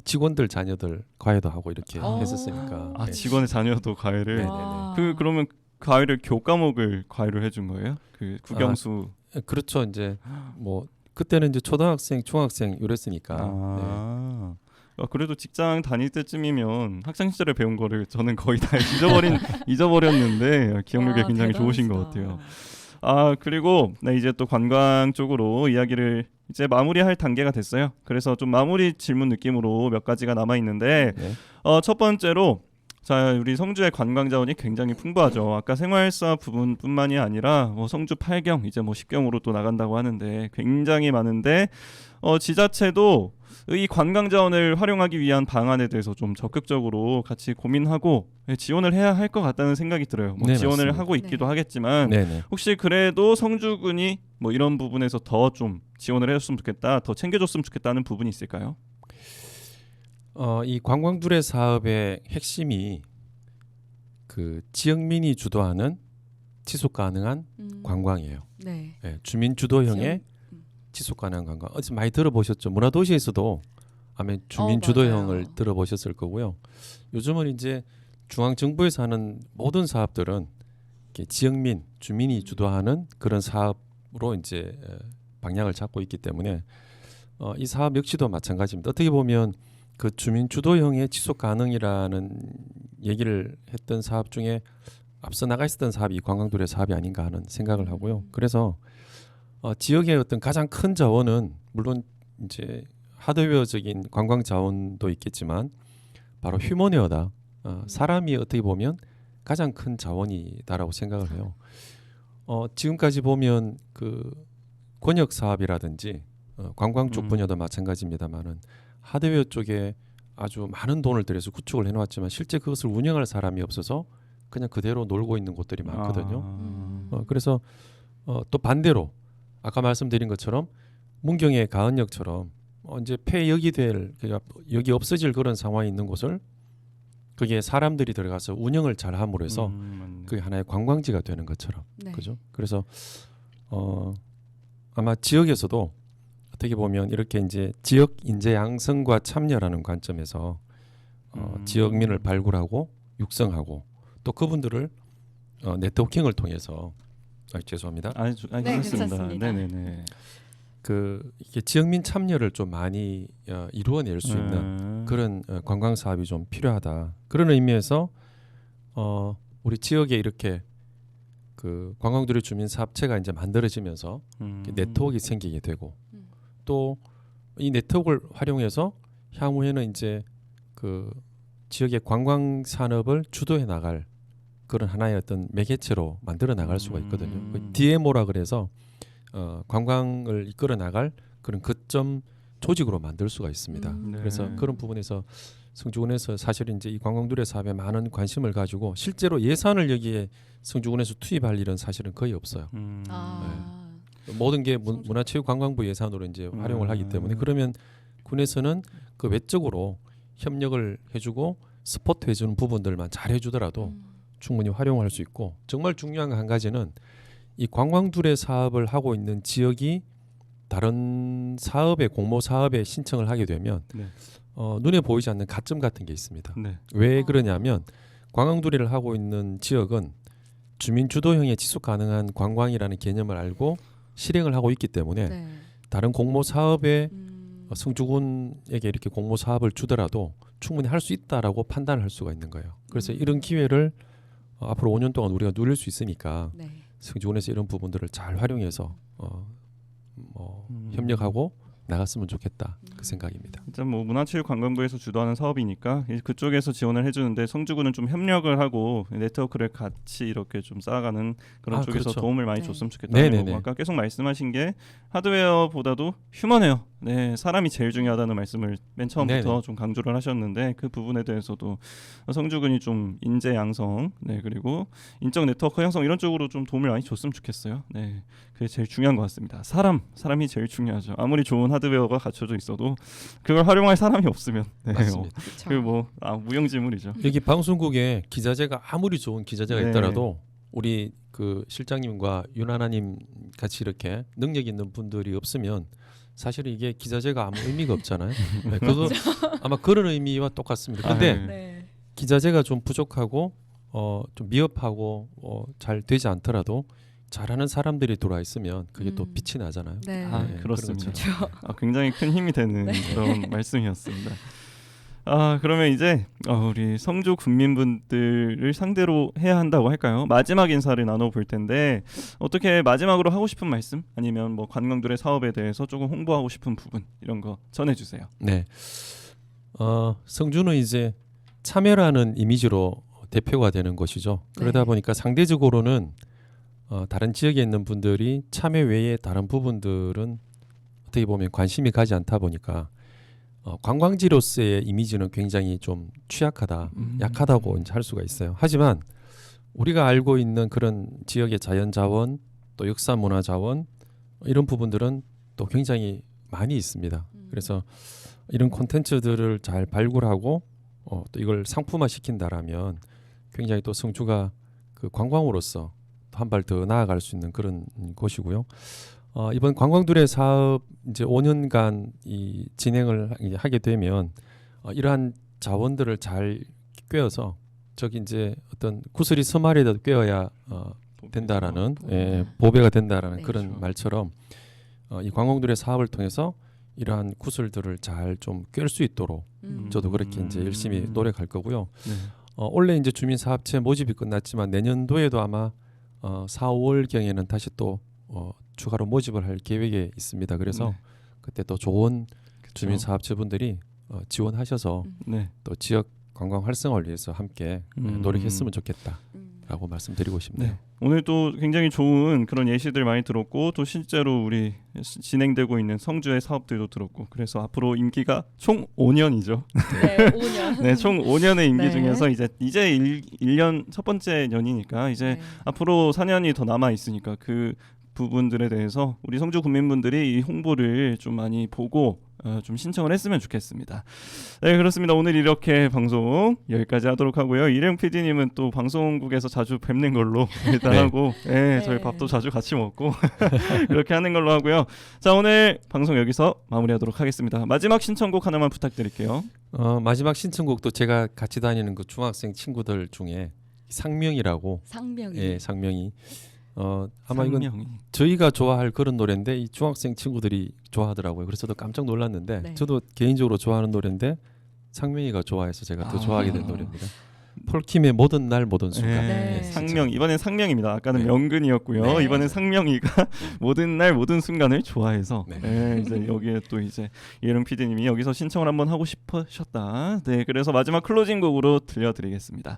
직원들 자녀들 과외도 하고 이렇게 했었으니까. 직원의 자녀도 과외를 네네네. 그러면 과외를 교과목을 과외를 해준 거예요? 그 국영수 그렇죠. 이제 뭐 그때는 이제 초등학생, 중학생 이랬으니까. 그래도 직장 다닐 때쯤이면 학창 시절에 배운 거를 저는 거의 다 잊어버렸는데 기억력이 굉장히 좋으신 것 같아요. 그리고 이제 또 관광 쪽으로 이야기를 이제 마무리할 단계가 됐어요. 그래서 좀 마무리 질문 느낌으로 몇 가지가 남아 있는데 첫 번째로 자, 우리 성주의 관광 자원이 굉장히 풍부하죠. 아까 생활사 부분뿐만이 아니라 뭐 성주 8경 이제 뭐 10경으로 또 나간다고 하는데 굉장히 많은데 지자체도 이 관광 자원을 활용하기 위한 방안에 대해서 좀 적극적으로 같이 고민하고 지원을 해야 할 것 같다는 생각이 들어요. 뭐 네, 지원을 맞습니다. 하고 있기도 네. 하겠지만 네네. 혹시 그래도 성주군이 뭐 이런 부분에서 더 좀 지원을 해줬으면 좋겠다, 더 챙겨줬으면 좋겠다는 부분이 있을까요? 이 관광두레 사업의 핵심이 그 지역민이 주도하는 지속 가능한 관광이에요. 네. 예, 주민 주도형의 지속 가능한 관광. 어디서 많이 들어보셨죠? 문화도시에서도 아마 주민 주도형을 맞아요. 들어보셨을 거고요. 요즘은 이제 중앙 정부에서 하는 모든 사업들은 이렇게 지역민, 주민이 주도하는 그런 사업으로 이제 방향을 잡고 있기 때문에 이 사업 역시도 마찬가지입니다. 어떻게 보면 그 주민 주도형의 지속 가능이라는 얘기를 했던 사업 중에 앞서 나가 있었던 사업이 관광도래 사업이 아닌가 하는 생각을 하고요. 그래서 지역의 어떤 가장 큰 자원은 물론 이제 하드웨어적인 관광 자원도 있겠지만 바로 휴머니어다. 사람이 어떻게 보면 가장 큰 자원이다라고 생각을 해요. 지금까지 보면 그 권역 사업이라든지 관광 쪽 분야도 마찬가지입니다만은 하드웨어 쪽에 아주 많은 돈을 들여서 구축을 해놓았지만 실제 그것을 운영할 사람이 없어서 그냥 그대로 놀고 있는 곳들이 많거든요. 그래서 또 반대로 아까 말씀드린 것처럼 문경의 가은역처럼 이제 폐역이 될 그러니까 여기 없어질 그런 상황이 있는 곳을 그게 사람들이 들어가서 운영을 잘 함으로 해서 그게 하나의 관광지가 되는 것처럼 네. 그죠? 그래서 아마 지역에서도 어떻게 보면 이렇게 이제 지역 인재 양성과 참여라는 관점에서 지역민을 발굴하고 육성하고 또 그분들을 네트워킹을 통해서 죄송합니다. 괜찮습니다. 괜찮습니다. 네네네. 그 이게 지역민 참여를 좀 많이 이루어낼 수 있는 그런 관광 사업이 좀 필요하다. 그런 의미에서 우리 지역에 이렇게 그 관광도래 주민 사업체가 이제 만들어지면서 네트워크가 생기게 되고 또 이 네트워크를 활용해서 향후에는 이제 그 지역의 관광 산업을 주도해 나갈 그런 하나의 어떤 매개체로 만들어 나갈 수가 있거든요. 그 DMO라 그래서 관광을 이끌어 나갈 그런 거점 조직으로 만들 수가 있습니다. 네. 그래서 그런 부분에서 성주군에서 사실 이제 이 관광도래 사업에 많은 관심을 가지고 실제로 예산을 여기에 성주군에서 투입할 일은 사실은 거의 없어요. 모든 게 문화체육관광부 예산으로 이제 활용을 하기 때문에 그러면 군에서는 그 외적으로 협력을 해주고 스포트 해주는 부분들만 잘 해주더라도 충분히 활용할 수 있고 정말 중요한 한 가지는 이 관광두레 사업을 하고 있는 지역이 다른 사업에 공모 사업에 신청을 하게 되면 네. 눈에 보이지 않는 가점 같은 게 있습니다. 네. 왜 그러냐면 관광두레를 하고 있는 지역은 주민 주도형의 지속 가능한 관광이라는 개념을 알고 실행을 하고 있기 때문에 네. 다른 공모 사업에 성주군에게 이렇게 공모 사업을 주더라도 충분히 할 수 있다라고 판단을 할 수가 있는 거예요. 그래서 이런 기회를 앞으로 5년 동안 우리가 누릴 수 있으니까 네. 성주군에서 이런 부분들을 잘 활용해서 협력하고 나갔으면 좋겠다 그 생각입니다. 일단 뭐 문화체육관광부에서 주도하는 사업이니까 그쪽에서 지원을 해주는데 성주군은 좀 협력을 하고 네트워크를 같이 이렇게 좀 쌓아가는 그런 쪽에서 그렇죠. 도움을 많이 네. 줬으면 좋겠다는 네네네. 거고 아까 계속 말씀하신 게 하드웨어보다도 휴머네요. 네, 사람이 제일 중요하다는 말씀을 맨 처음부터 네네. 좀 강조를 하셨는데 그 부분에 대해서도 성주군이 좀 인재 양성, 네 그리고 인적 네트워크 형성 이런 쪽으로 좀 도움을 많이 줬으면 좋겠어요. 네, 그게 제일 중요한 것 같습니다. 사람이 제일 중요하죠. 아무리 좋은 하드웨어가 갖춰져 있어도 그걸 활용할 사람이 없으면 네, 맞습니다. 그렇죠. 무용지물이죠. 여기 방송국에 기자재가 아무리 좋은 기자재가 네. 있더라도 우리 그 실장님과 윤하나님 같이 이렇게 능력 있는 분들이 없으면 사실 이게 기자재가 아무 의미가 없잖아요. 네, 그거 아마 그런 의미와 똑같습니다. 근데 네. 네. 기자재가 좀 부족하고 좀 미흡하고 잘 되지 않더라도 잘하는 사람들이 들어와 있으면 그게 또 빛이 나잖아요. 네. 네, 그렇습니다. 그런 것처럼. 굉장히 큰 힘이 되는 그런 말씀이었습니다. 그러면 이제 우리 성주 군민분들을 상대로 해야 한다고 할까요? 마지막 인사를 나눠볼 텐데 어떻게 마지막으로 하고 싶은 말씀 아니면 뭐 관광도래 사업에 대해서 조금 홍보하고 싶은 부분 이런 거 전해주세요. 네. 성주는 이제 참여라는 이미지로 대표가 되는 것이죠. 그러다 네. 보니까 상대적으로는 다른 지역에 있는 분들이 참여 외에 다른 부분들은 어떻게 보면 관심이 가지 않다 보니까 관광지로서의 이미지는 굉장히 좀 취약하다, 약하다고 이제 할 수가 있어요. 하지만 우리가 알고 있는 그런 지역의 자연 자원, 또 역사 문화 자원 이런 부분들은 또 굉장히 많이 있습니다. 그래서 이런 콘텐츠들을 잘 발굴하고 또 이걸 상품화 시킨다라면 굉장히 또 성주가 그 관광으로서 한 발 더 나아갈 수 있는 그런 곳이고요. 이번 관광두레 사업 이제 5년간 이 진행을 하게 되면 이러한 자원들을 잘 꿰어서 저기 이제 어떤 구슬이 서말에다 꿰어야 된다라는 보배가 된다라는 네. 그런 그렇죠. 말처럼 이 관광두레 사업을 통해서 이러한 구슬들을 잘 좀 꿰을 수 있도록 저도 그렇게 이제 열심히 노력할 거고요. 네. 올해 이제 주민사업체 모집이 끝났지만 내년도에도 아마 4, 5월 경에는 다시 또 추가로 모집을 할 계획에 있습니다. 그래서 네. 그때 또 좋은 그쵸. 주민사업체분들이 지원하셔서 네. 또 지역 관광 활성화를 위해서 함께 노력했으면 좋겠다라고 음. 말씀드리고 싶네요. 네. 오늘 또 굉장히 좋은 그런 예시들 많이 들었고 또 실제로 우리 진행되고 있는 성주의 사업들도 들었고 그래서 앞으로 임기가 총 5년이죠. 네, 5년. 네, 총 5년의 임기 네. 중에서 이제 1년 첫 번째 년이니까 이제 네. 앞으로 4년이 더 남아 있으니까 그 부분들에 대해서 우리 성주 국민분들이 이 홍보를 좀 많이 보고 좀 신청을 했으면 좋겠습니다. 네, 그렇습니다. 오늘 이렇게 방송 여기까지 하도록 하고요. 이령 PD님은 또 방송국에서 자주 뵙는 걸로 일단 네. 하고, 네, 저희 네. 밥도 자주 같이 먹고 그렇게 하는 걸로 하고요. 자, 오늘 방송 여기서 마무리하도록 하겠습니다. 마지막 신청곡 하나만 부탁드릴게요. 마지막 신청곡도 제가 같이 다니는 그 중학생 친구들 중에 상명이라고 상명이. 예, 상명이 아마 이건 상명이. 저희가 좋아할 그런 노래인데 이 중학생 친구들이 좋아하더라고요. 그래서 저도 깜짝 놀랐는데 네. 저도 개인적으로 좋아하는 노래인데 상명이가 좋아해서 제가 더 좋아하게 된 노래입니다. 폴킴의 모든 날 모든 순간. 네. 상명 이번엔 상명입니다. 아까는 네. 명근이었고요. 네. 이번엔 상명이가 모든 날 모든 순간을 좋아해서 네. 이제 여기에 또 이제 이혜령 PD님이 여기서 신청을 한번 하고 싶으셨다. 네, 그래서 마지막 클로징 곡으로 들려드리겠습니다.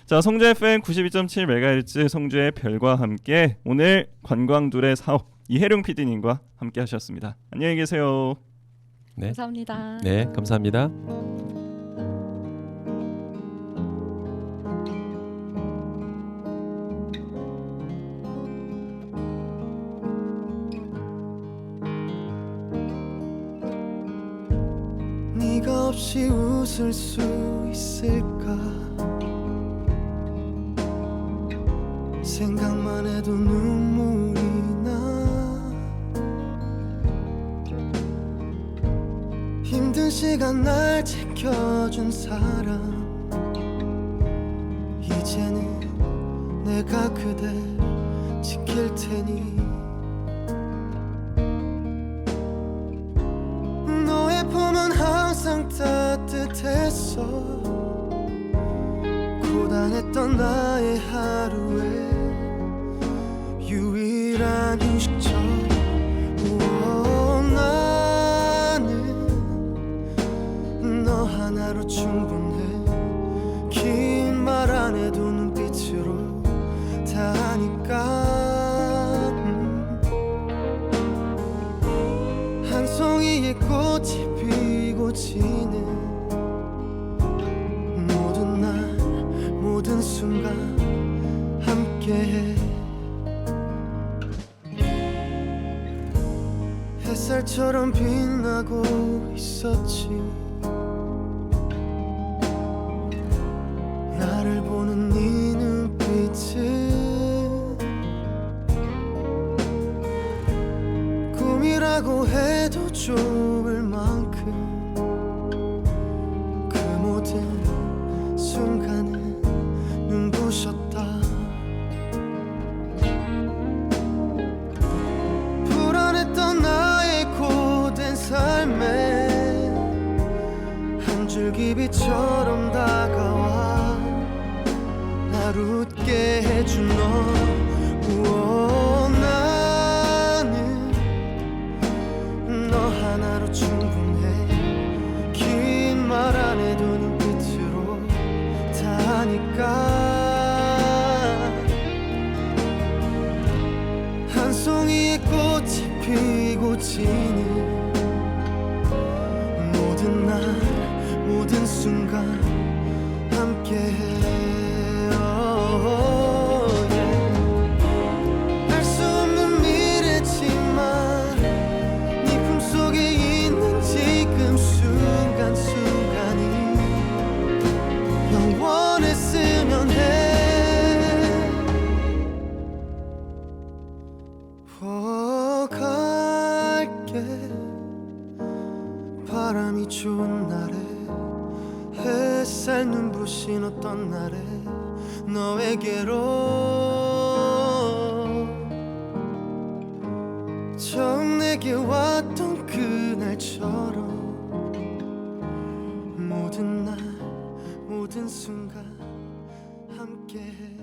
자, 성주 FM 92.7MHz 성주의 별과 함께 오늘 관광둘의 사업 이혜령 PD님과 함께 하셨습니다. 안녕히 계세요. 네. 감사합니다. 네, 감사합니다. 네가 없이 웃을 수 있을까 생각만 해도 눈물이 나 힘든 시간 날 지켜준 사람 이제는 내가 그댈 지킬 테니 너의 품은 항상 따뜻했어 고단했던 나의 하루에 유일한 휴식처 나는 너 하나로 충분해 긴 말 안 해도 눈빛으로 다 하니까 한 송이의 꽃이 피고 지는 모든 날 모든 순간 함께해 햇살처럼 빛나고 있었지 나를 보는 네 눈빛은 꿈이라고 해도 좋을 만큼 그 모든 순간은 눈부셨다 불안했던 나의 고된 삶에 한 줄기 빛처럼 다가와 날 웃게 해준 너 나는 너 하나로 충분해 긴 말 안 해도 눈빛으로 모든 날 모든 순간 함께해요. 알 수 없는 미래지만 네 품속에 있는 지금 순간순간이 영원했으면 해. 갈게 바람이 좋은 날에 햇살 눈부신 어떤 날에 너에게로 처음 내게 왔던 그날처럼 모든 날 모든 순간 함께해.